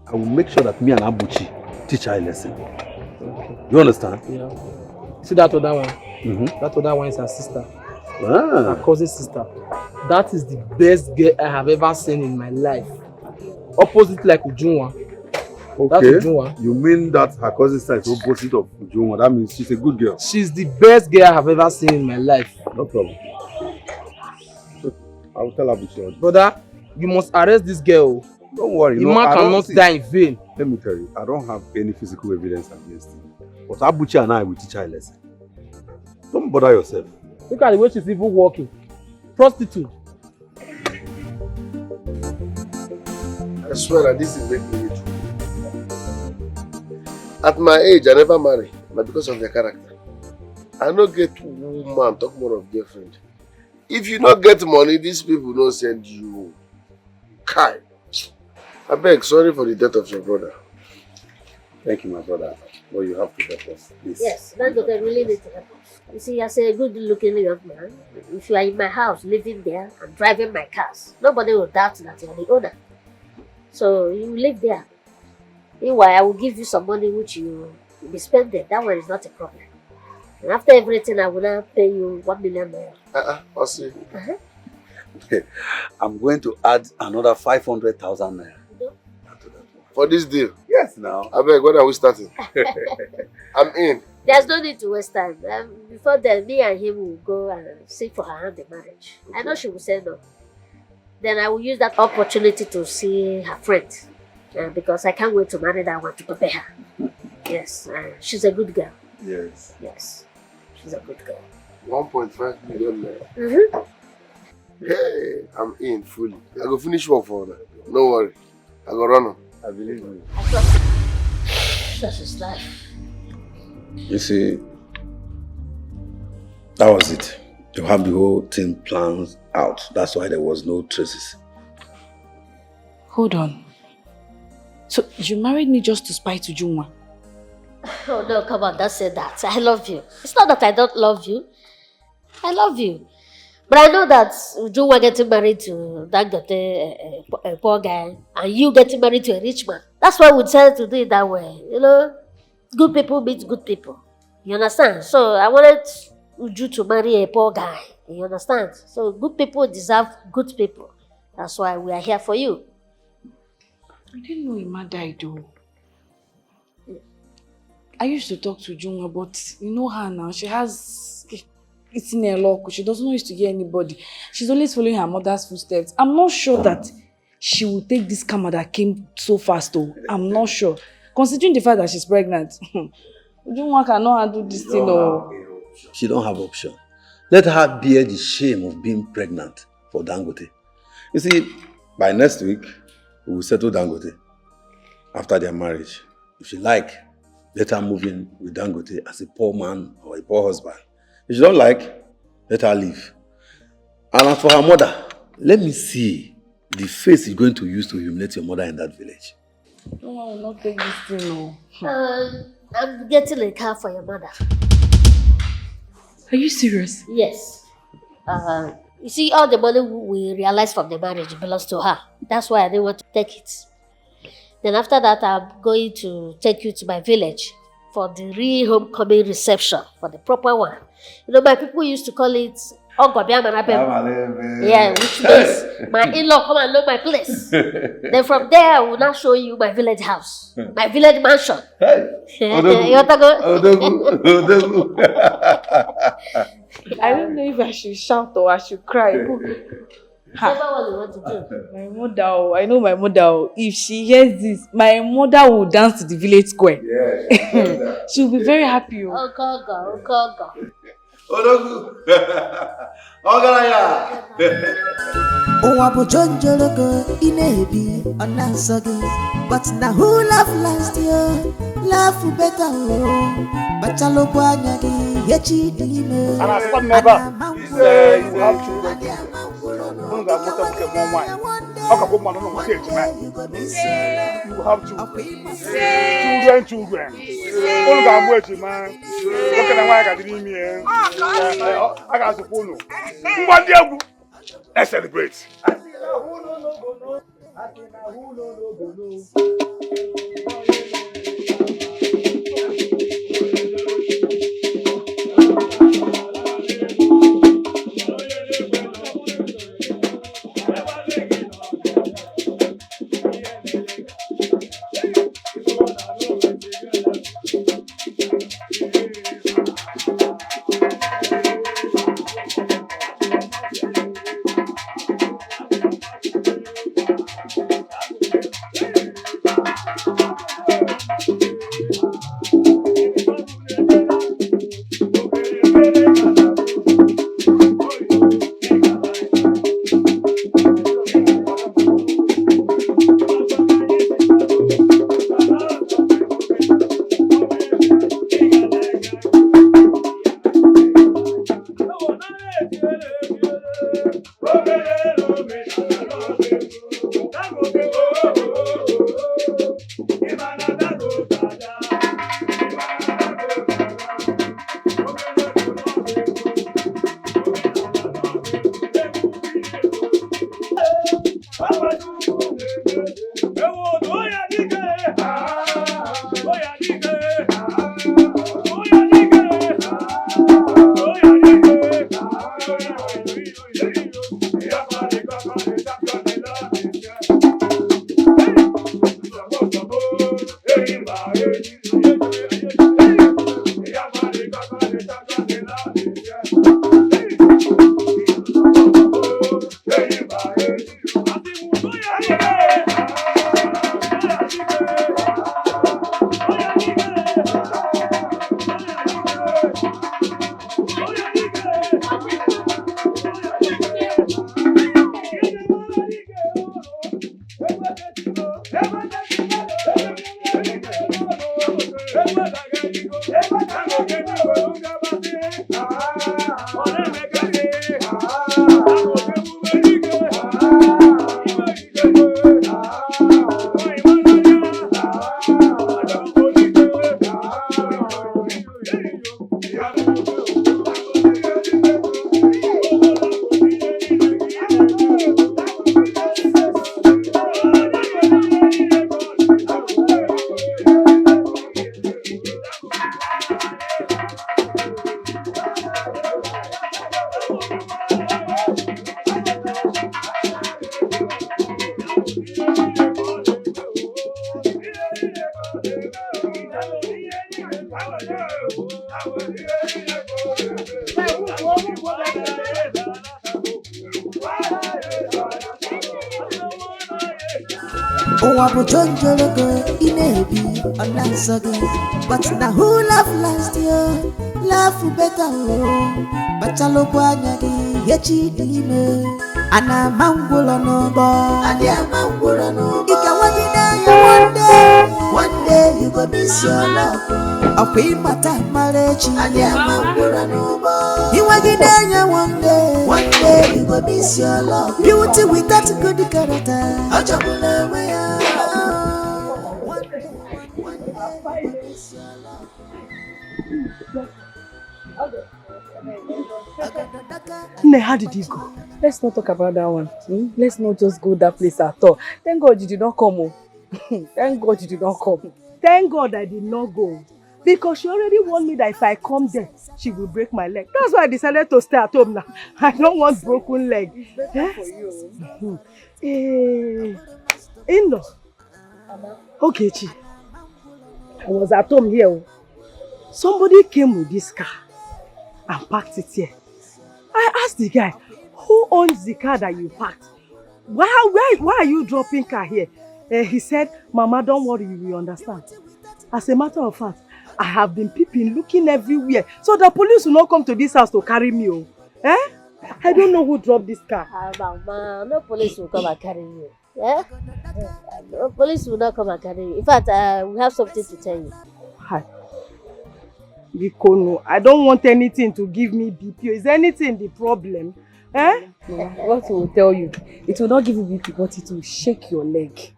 I will make sure that me and Abuchi teach her a lesson. You understand? Yeah. See that other one? That other one is her sister. Her cousin's sister. That is the best girl I have ever seen in my life. Opposite like Ujunwa. Okay. That's Ujunwa. You mean that her cousin's sister is opposite of Ujunwa? That means she's a good girl. She's the best girl I have ever seen in my life. No problem. I will tell her Abuchi. Brother, you must arrest this girl. Don't worry. The man cannot die in vain. Let me tell you, I don't have any physical evidence against him. But Abuchi and I will teach her a lesson. Don't bother yourself. Look at the way she's even walking. Prostitute. I swear that this is making me true. At my age, I never marry, but because of their character. I don't get woman talk more of girlfriend. If you don't get money, these people don't send you. Kai. I beg, sorry for the death of your brother. Thank you, my brother. But you have to help us, please. Yes, Dangote really need to help us. You see, as a good-looking young man, if you are in my house, living there, and driving my cars, nobody will doubt that you are the owner. So you live there. Meanwhile, I will give you some money which you will be spending. That one is not a problem. And after everything, I will now pay you 1 million naira. I'll see. I'm going to add another 500,000 naira. For this deal? Yes, now. I beg, when are we starting? I'm in. There's no need to waste time. Before then, me and him will go and seek for her hand in marriage. I know she will say no. Then I will use that opportunity to see her friend. Because I can't wait to marry that one to prepare her. Yes, she's a good girl. Yes. Yes, she's a good girl. 1.5 million naira. Hey, I'm in fully. I go finish work for her. No worry. I go run on. I believe you. That's his life. You see, that was it. You have the whole thing planned out. That's why there was no traces. Hold on. So you married me just to spite Ujunwa? Oh no, come on, don't say that. I love you. It's not that I don't love you. I love you. But I know that Ujunwa getting married to Dangote, a poor guy, and you getting married to a rich man. That's why we decided to do it that way. You know, good people meet good people. You understand? So I wanted Uju to marry a poor guy. You understand? So good people deserve good people. That's why we are here for you. I didn't know Ima died though. I used to talk to Ujunwa, but you know her now. She has it's in her luck. She doesn't used to hear anybody. She's always following her mother's footsteps. I'm not sure that she will take this karma that came so fast though. I'm not sure. Considering the fact that she's pregnant. Ujunwa cannot handle this thing though. She don't have option. Let her bear the shame of being pregnant for Dangote. You see, by next week, we will settle Dangote after their marriage. If she like, let her move in with Dangote as a poor man or a poor husband. If she don't like, let her leave. And as for her mother, let me see the face you're going to use to humiliate your mother in that village. No, I will not take this thing no. I'm getting a car for your mother. Are you serious? Yes. You see, all the money we realized from the marriage belongs to her. That's why I didn't want to take it. Then after that, I'm going to take you to my village for the re-homecoming reception, for the proper one. You know, my people used to call it Ogobiamarabem. Yeah, which means my in-law come and know my place. Then from there, I will now show you my village house, my village mansion. You want to go? I don't know if I should shout or I should cry. Whichever one you want to do. My mother, I know my mother, if she hears this, my mother will dance to the village square. Yeah. She'll be very happy. Okogo. Odogu. Ogaraya. Owapo jonjologo inebi onasogi. But now who laugh last year? Laugh better oh. Bachalo kwanyagi yechi dime. And I come never. You have children. You have children. I got to follow. Let's celebrate. But now who laugh last year? Laugh better, Bachalo Guanyadi, Yechi Dime, Anna Mangula no bo, Adia Mangula no bo. One day you go miss your love. A queen mata malechi, Adia Mangula no bo. You want it one day you go miss your love. Beauty with that good character, Ajabula Maya. How did you go? Let's not talk about that one. Let's not just go that place at all. Thank God you did not come. Thank God you did not come. Thank God I did not go. Because she already warned me that if I come there, she will break my leg. That's why I decided to stay at home now. I don't want broken leg. It's better for you. In-law. Okay, Chi. I was at home here. Somebody came with this car and parked it here. I asked the guy, who owns the car that you parked? Why are you dropping car here? He said, Mama, don't worry, you will understand. As a matter of fact, I have been peeping, looking everywhere, so the police will not come to this house to carry me. I don't know who dropped this car. Mama, no police will come and carry you. No police will not come and carry you. In fact, we have something to tell you. Hi. Bikono, I don't want anything to give me BP. Is anything the problem? What will tell you? It will not give you BP, but it will shake your leg.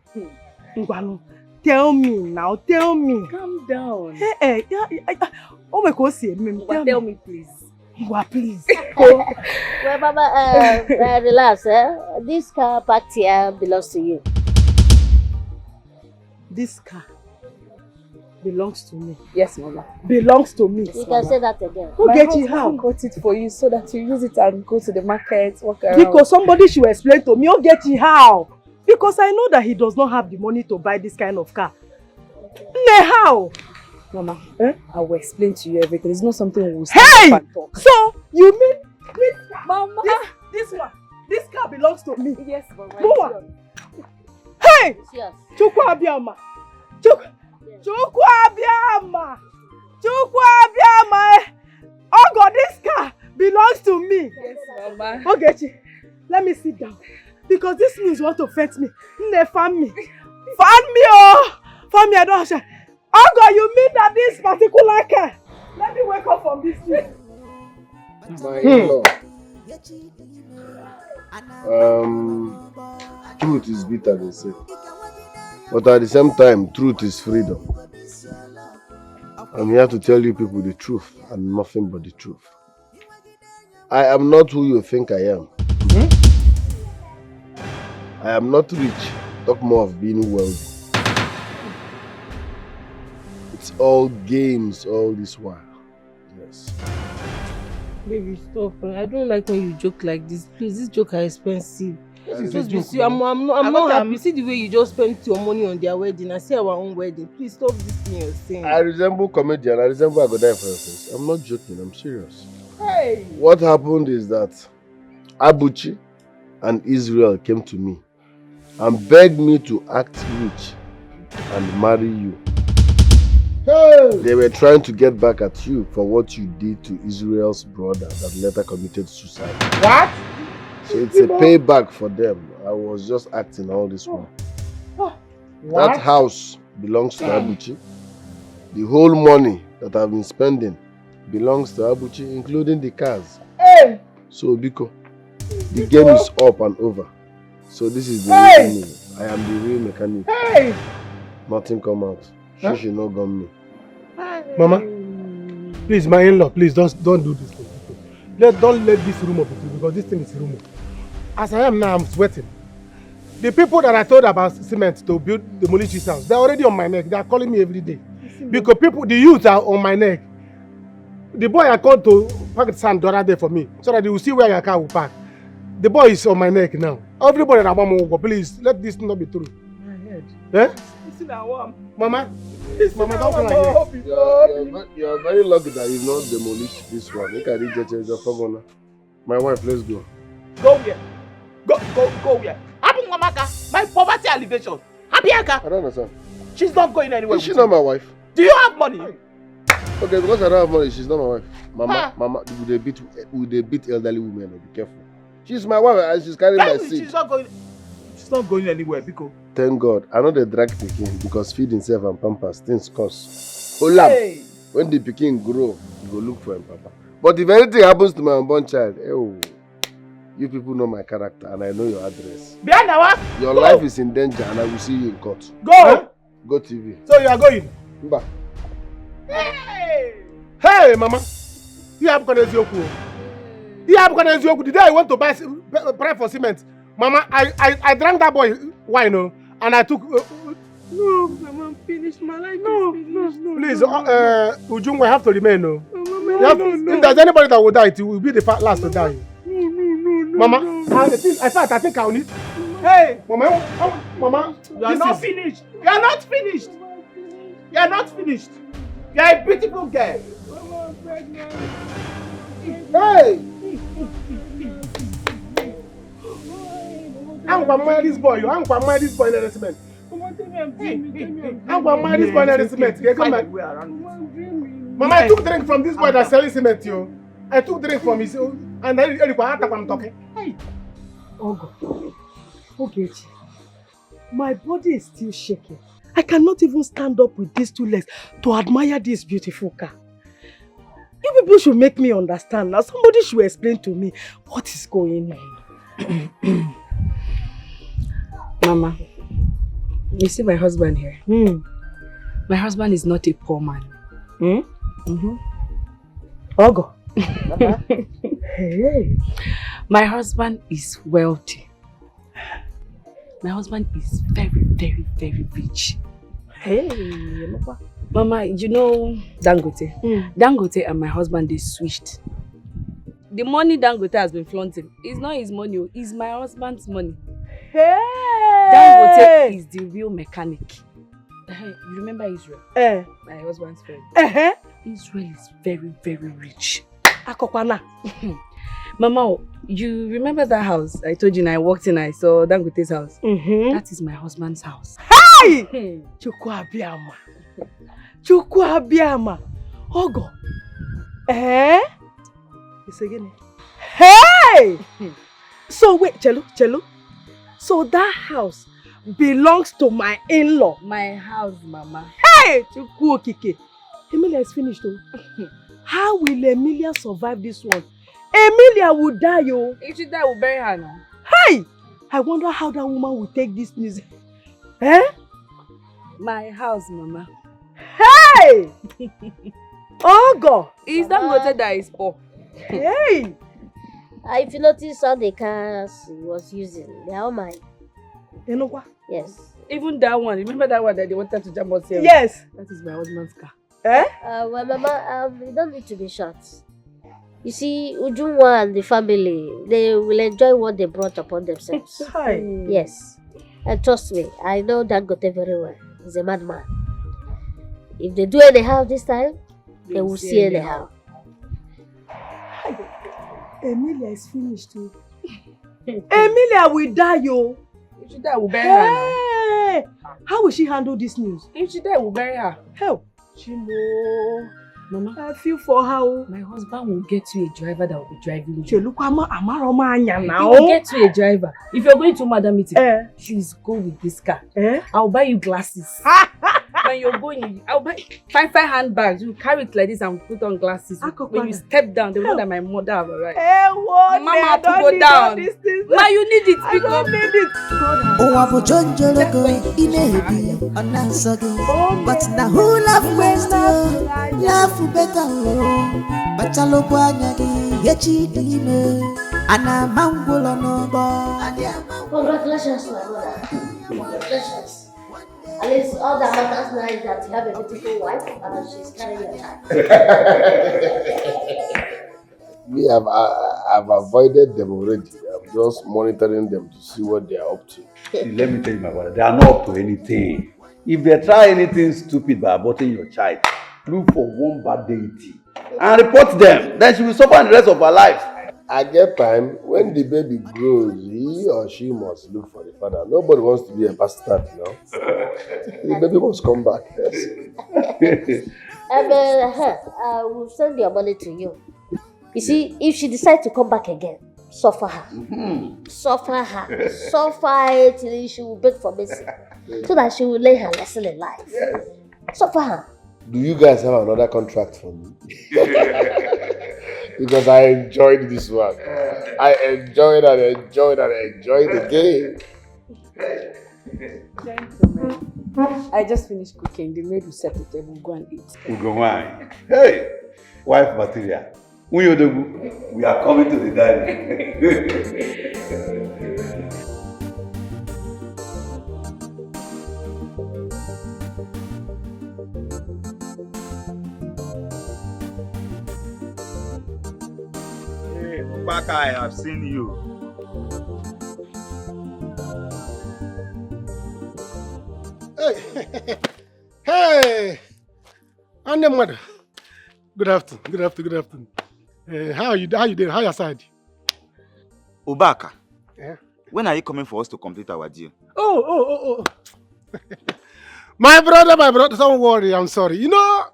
Tell me now, tell me. Calm down. Oh my God, tell me please. Please. Well, Mama, relax. This car parked here belongs to you. This car belongs to me. Yes, Mama. Belongs to me. You can say that again. Who get you how? I got it for you so that you use it and go to the market, walk around. Because somebody should explain to me. Who get you how? Because I know that he does not have the money to buy this kind of car. How? Mama, I will explain to you everything. It's not something we will stand up and talk. So you mean Mama? This one, this car belongs to me. Yes, Mama. Mama. Hey! Yes. Chukwu Abiyama. Chukwu Abiyama. Oh God, this car belongs to me. Yes, Mama. Okay, let me sit down. Because this news want to offend me. Fan me. Oh! Fan me, I don't have. Oh God, you mean that this particular car? Let me wake up from this sleep. My in-law. Truth is bitter, they say. But at the same time, truth is freedom. I'm here to tell you people the truth and nothing but the truth. I am not who you think I am. I am not rich. Talk more of being wealthy. It's all games all this while. Yes. Baby, stop. I don't like when you joke like this. Please, this joke are expensive. I'm not happy. See the way you just spent your money on their wedding. I see our own wedding. Please stop this thing you're saying. I resemble comedian. I resemble I go die for your face. I'm not joking. I'm serious. Hey. What happened is that Abuchi and Israel came to me and begged me to act rich and marry you. Hey. They were trying to get back at you for what you did to Israel's brother that later committed suicide. What? So it's a payback for them. I was just acting all this while. That house belongs to Abuchi. The whole money that I've been spending belongs to Abuchi, including the cars. Hey. So Biko, the game is up and over. So this is the real me. I am the real mechanic. Hey. Nothing come out. She should not gun me. Mama, please, my in-law, please don't do this thing. Don't let this rumor be true, because this thing is rumor. As I am now, I'm sweating. The people that I told about cement to build the demolish house, they're already on my neck. They are calling me every day. Because the youth are on my neck. The boy I called to park the sand the other day for me, so that they will see where your car will park. The boy is on my neck now. Everybody that want to please, let this not be true. My head. Eh? Mama, Mama, don't come like you're very lucky that you've not demolished this one. My wife, let's go. Go where? Go where? Happy Mamaka, my poverty allegations. Happy Aka. I don't understand. She's not going anywhere. Is she not my wife? Do you have money? Okay, because I don't have money, she's not my wife. Mama, would they beat elderly women? Be careful. She's my wife and she's carrying my seed. She's not going anywhere, Biko. Thank God. I know they drag Peking because feed himself and pampers things cost. Hey. When the Peking grow, you go look for him, Papa. But if anything happens to my unborn child, you people know my character and I know your address. Your life is in danger and I will see you in court. Go! Huh? Go TV. So you are going? Mba. Hey, Mama. You have got a joke. The day I went to buy pray for cement, Mama, I drank that boy wine, and I took. No, Mama, finish my life. No. Please, Ujung will have to remain. No. If there's anybody that will die, it will be the last to die. No. Mama, I think I'll need. Hey, Mama, you are not finished. You are not finished. You are not finished. You are a beautiful girl. Hey! I'm going to marry this boy. I'm going to marry this boy in the cement. I'm going to marry this boy in the cement. Mama, I took drink from this boy that's selling cement. I took drink from his own. And then I'm talking. Hey! Okay. My body is still shaking. I cannot even stand up with these two legs to admire this beautiful car. You people should make me understand. Now somebody should explain to me what is going on. Mama, you see my husband here? My husband is not a poor man. Ogo. Hey. My husband is wealthy. My husband is very, very, very rich. Hey, Mama, you know Dangote? Dangote and my husband, they switched. The money Dangote has been flaunting, it's not his money, it's my husband's money. Hey! Dangote is the real mechanic. You remember Israel? My husband's friend. Israel is very, very rich. Akokwana. Mama, you remember that house I told you, and I walked in, I saw Dangote's house? That is my husband's house. Hey! Chukwu Abiyama. Ogo. It's again. Hey! So wait, Chelo. So that house belongs to my in-law. My house, Mama. Hey! Chukwu Okike. Emilia is finished though. How will Emilia survive this one Emilia will die, yo. If she die, we'll bury her now. Hey! I wonder how that woman will take this news. Eh? My house, Mama. Hey! Oh, God. Is Dangote that is poor? Hey! If you notice all the cars he was using, they are all mine. You know what? Yes. Even that one. Remember that one that they wanted to jump on here? Yes. That is my husband's car. Eh? Well, Mama, you don't need to be short. You see, Ujunwa and the family, they will enjoy what they brought upon themselves. Hi. Yes. And trust me, I know Dangote very well. He's a madman. If they do anyhow this time, they will see anyhow. Emilia is finished too. Emilia will die, yo. If she die, we'll bury her now. Hey! How will she handle this news? If she die, we'll bury her. Hell, Chimo. Mama, I feel for her. my husband will get you a driver that will be driving you. He will get you a driver. If you're going to Madam meeting, please go with this car. I'll buy you glasses. When you're going, I'll buy five handbags. You carry it like this and put on glasses. When you step down, they know that my mother have arrived. Mama have to go down. Now you need it. I don't need it. But now who love best? Love better. But I love Anna Mangola no. Congratulations, my mother. Congratulations. At least all that matters now is that you have a beautiful wife and that she's carrying your child. Me, I've avoided them already. I'm just monitoring them to see what they are up to. See, let me tell you, my brother, they are not up to anything. If they try anything stupid by aborting your child, look for one bad deity and report them. Then she will suffer the rest of her life. I get time, when the baby grows, he or she must look for the father. Nobody wants to be a bastard, you know. The baby must come back. Yes. I will send your money to you. You see, if she decides to come back again, suffer her. Suffer her. Suffer it till she will beg for mercy. So that she will learn her lesson in life. Yes. Suffer her. Do you guys have another contract for me? Because I enjoyed this one. I enjoyed the game. Gentlemen, I just finished cooking. The maid will set the table. Go and eat. Ugomai. Hey, wife material. We are coming to the dining. Baka, I have seen you. Hey, hey, and then mother. Good afternoon. How are you doing? How your side? Ubaka, Yeah. when are you coming for us to complete our deal? Oh. My brother, don't worry, I'm sorry. You know,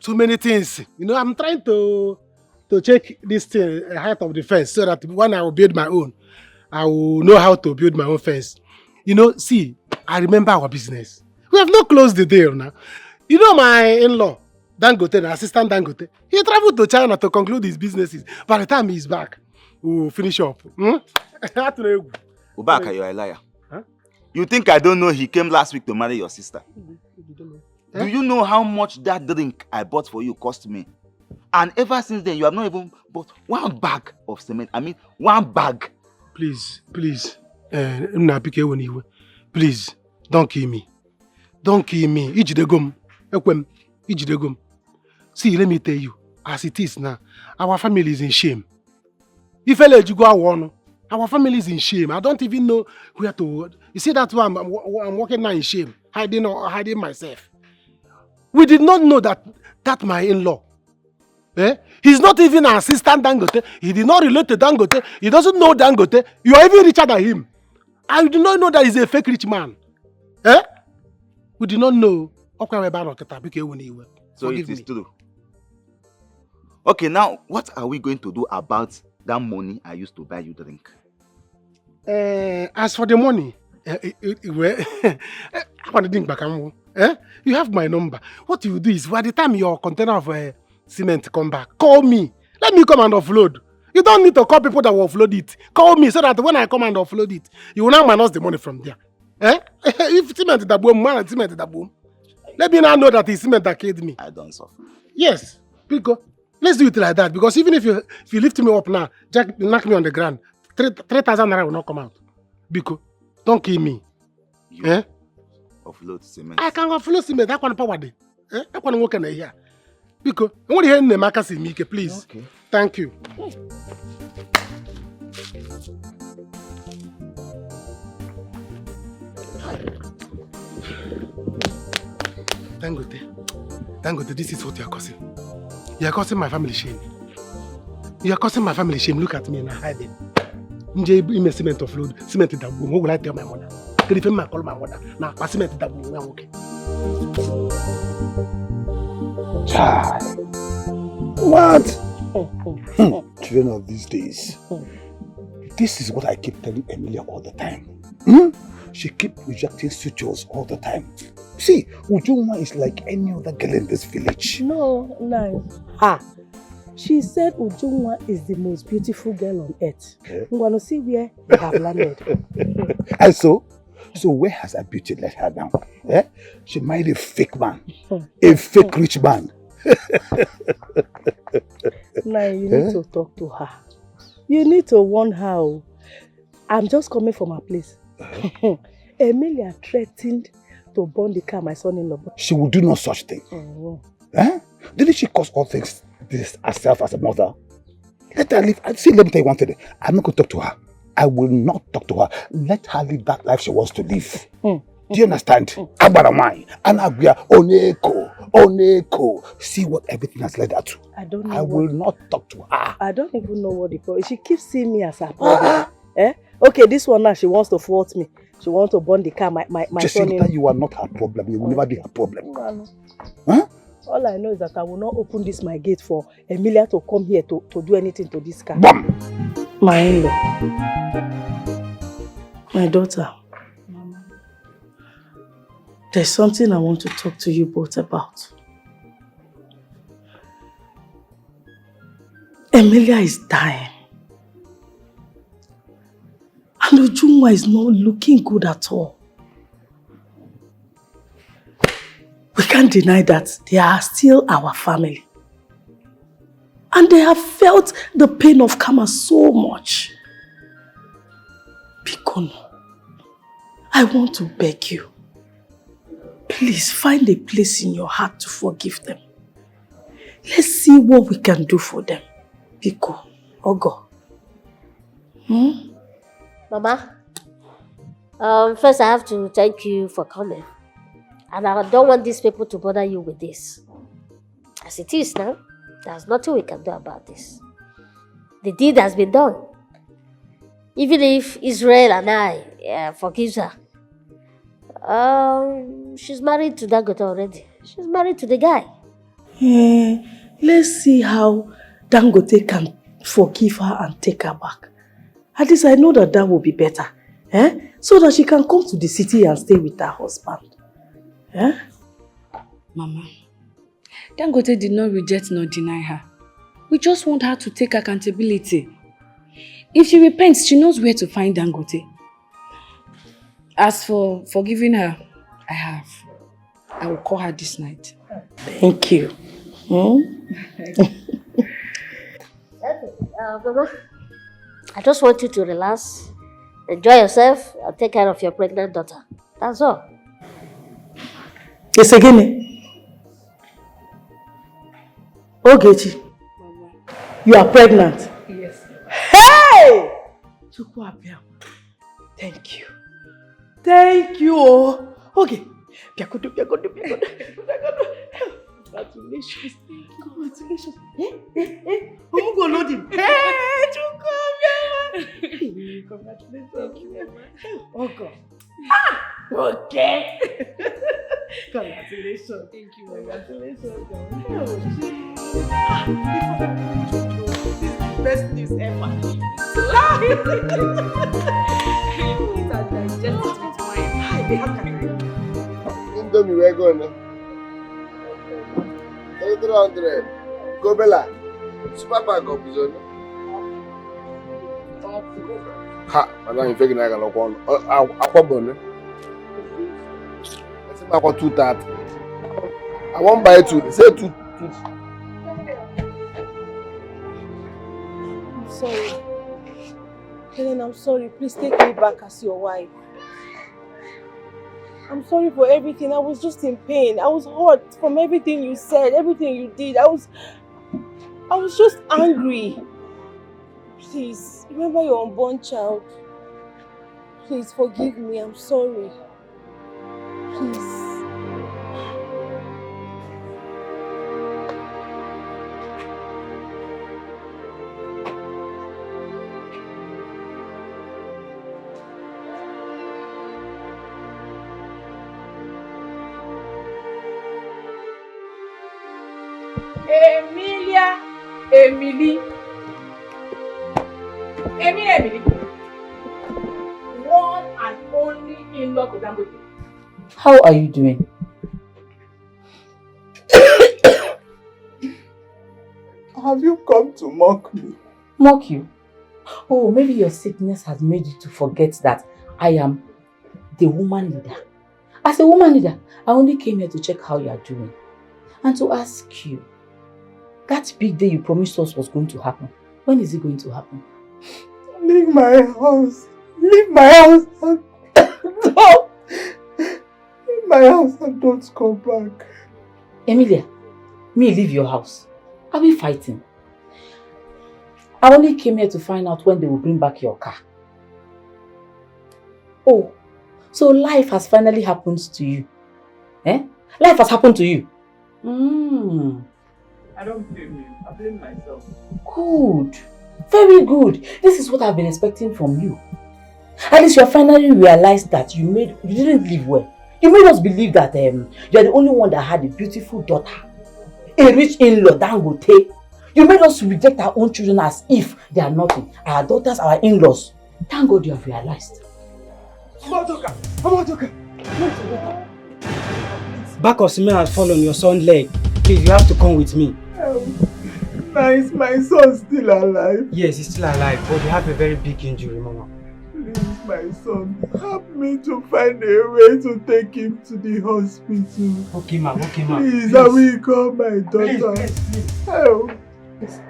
too many things. You know, I'm trying to check this thing, height of the fence, so that when I will build my own, I will know how to build my own fence. You know, see, I remember our business. We have not closed the deal now. You know, my in-law, Dangote, the assistant Dangote, he traveled to China to conclude his businesses. By the time he's back, we'll finish up. Ubaka, you're a liar. Huh? You think I don't know he came last week to marry your sister? Do you know how much that drink I bought for you cost me? And ever since then, you have not even bought one bag of cement. I mean, one bag. Please, please, don't kill me. Don't kill me. See, let me tell you, as it is now, our family is in shame. If you go on, our family is in shame. I don't even know where to. You see, that's why I'm walking now in shame, hiding myself. We did not know that my in-law. He's not even an assistant Dangote. He did not relate to Dangote. He doesn't know Dangote. You are even richer than him. I did not know that he's a fake rich man. We did not know. So it is true. Okay, now what are we going to do about that money I used to buy you drink? As for the money, you have my number. What you do is, by the time your container of cement come back, call me. Let me come and offload. You don't need to call people that will offload it. Call me so that when I come and offload it, you will now minus the money from there. Eh? If cement is the boom, man, cement is the boom. Let me now know that it's cement that killed me. I don't suffer. Yes, because let's do it like that. Because even if you lift me up now, Jack knock me on the ground, 3,000 naira will not come out. Because don't kill me. Eh? Offload cement. I can offload cement. That one power day. Eh? That one work in here. Because I want to hear the market me, please. Okay. Thank you. Dangote, this is what you are causing. You are causing my family shame. You are causing my family shame. Look at me and I hide it. I'm cement offload. Cement is the boom. What will I tell my mother? Can you call my mother? Now, cement is the boom. Okay. Child. What? Children of these days. This is what I keep telling Emilia all the time. She keeps rejecting sutures all the time. See, Ujunwa is like any other girl in this village. No, nice. She said Ujunwa is the most beautiful girl on earth. We want to see where they have landed. And so where has her beauty led her now? Eh? She married a fake man. A fake rich man. Now you need to talk to her. You need to warn her. I'm just coming from her place. Emilia threatened to burn the car my son-in-law. She will do no such thing. Eh? Didn't she cause all things this herself as a mother? Let her live. See, let me tell you one thing. I'm not going to talk to her. I will not talk to her. Let her live that life she wants to live. Do you understand? Abaramai, Anagria, Oneko. See what everything has led her to. I will not talk to her. I don't even know what the problem is. She keeps seeing me as her problem. Eh? Okay, this one now, she wants to fault me. She wants to burn the car, my son. You are not her problem. You will never be her problem. No. Huh? All I know is that I will not open my gate for Emilia to come here to do anything to this car. Bam! My in-law. My daughter. Mama. There's something I want to talk to you both about. Emilia is dying. And Ujunwa is not looking good at all. We can't deny that they are still our family. And they have felt the pain of karma so much. Bikono, I want to beg you. Please find a place in your heart to forgive them. Let's see what we can do for them. Biko, Ogo. Mama, first I have to thank you for coming. And I don't want these people to bother you with this. As it is now, there's nothing we can do about this. The deed has been done. Even if Israel and I forgives her, she's married to Dangote already. She's married to the guy. Let's see how Dangote can forgive her and take her back. At least I know that will be better. So that she can come to the city and stay with her husband. Mama, Dangote did not reject nor deny her. We just want her to take accountability. If she repents, she knows where to find Dangote. As for forgiving her, I have. I will call her this night. Thank you. Mama, I just want you to relax, enjoy yourself, and take care of your pregnant daughter. That's all. Yes, again. Ogechi, you are pregnant. Yes. Hey! Thank you. Thank you. Okay. Congratulations. Congratulations. Who go load him? Hey, congratulations. Thank you. Oh God. Okay. Congratulations. Thank you. Congratulations. This is the best news ever. It has digested with wine. Indomie, we're going now. 300. Go Bella. Super Pack of Bizona. Ha, madam, if you can look on, Aquabone. I want 230. I won't buy 2. Say 2. I'm sorry. Helen, I'm sorry. Please take me back as your wife. I'm sorry for everything. I was just in pain. I was hurt from everything you said, everything you did. I was just angry. Please, remember your unborn child. Please forgive me. I'm sorry. Please. Emily. One and only in-law to Dangote. How are you doing? Have you come to mock me? Mock you? Oh, maybe your sickness has made you to forget that I am the woman leader. As a woman leader, I only came here to check how you are doing and to ask you, that big day you promised us was going to happen. When is it going to happen? Leave my house. Leave my house. Stop. Leave my house and don't come back. Emilia, me leave your house. Are we fighting? I only came here to find out when they will bring back your car. Oh, so life has finally happened to you. Eh? Life has happened to you. I don't blame you. I blame myself. Good. Very good. This is what I've been expecting from you. At least you have finally realized that you didn't live well. You made us believe that you are the only one that had a beautiful daughter. A rich in-law, Dangote. You made us reject our own children as if they are nothing. Our daughters, our in-laws. Thank God you have realized. Back of cement has fallen on your son's leg. Please, you have to come with me. Is my son still alive? Yes, he's still alive, but he have a very big injury, Mama. Please, my son, help me to find a way to take him to the hospital. Okay, ma. Please, I will call my daughter. Please. Help.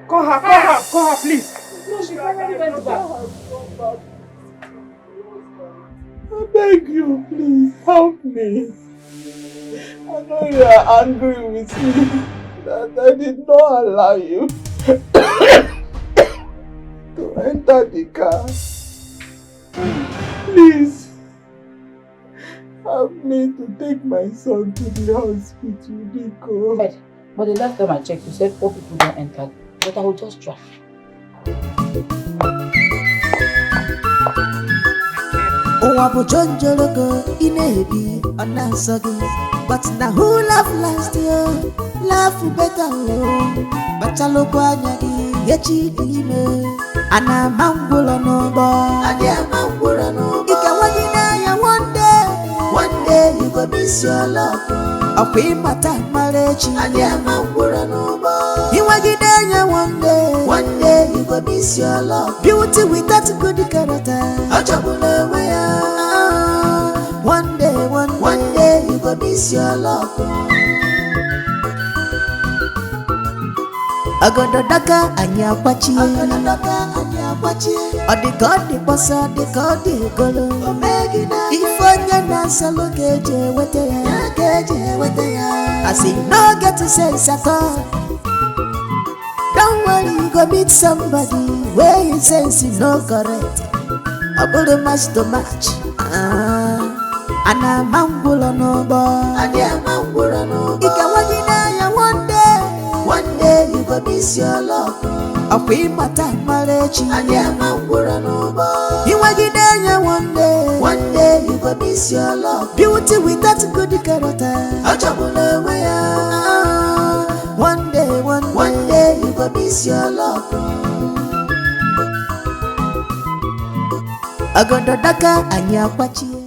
Call her, please. No, she finally went back. I beg you, please, help me. I know you are angry with me that I did not allow you to enter the car. Please, help me to take my son to the hospital, because... But the last time I checked, you said 4 people don't enter. But I will just try. But now who love last year? Love better. Bachaloko anyagi yechi ime. Ana mangula no bo. Adia mangula no bo. Ikawagina ya one day you go miss your love. Api mata malechi. Adia mangula no bo. Iwagina ya one day you go miss your love. Beauty without good character. Achabule weya. One day you go miss your love. Agododaka anyakwachi. Odi the boss, the god the golo. Ifonya na salo keje wete ya. I say no get to sense at all. Don't worry, you go meet somebody where his sense is no correct. Abode match to match. Ana mangula no bo. Adia mangula no bo. Ikawagina ya one day you go miss your love. Api mata malechi. Adia mangula no bo. Iwagina ya one day you go miss your love. Beauty without good character. Achabule weya. One day you go miss your love. Agododaka anyakwachi.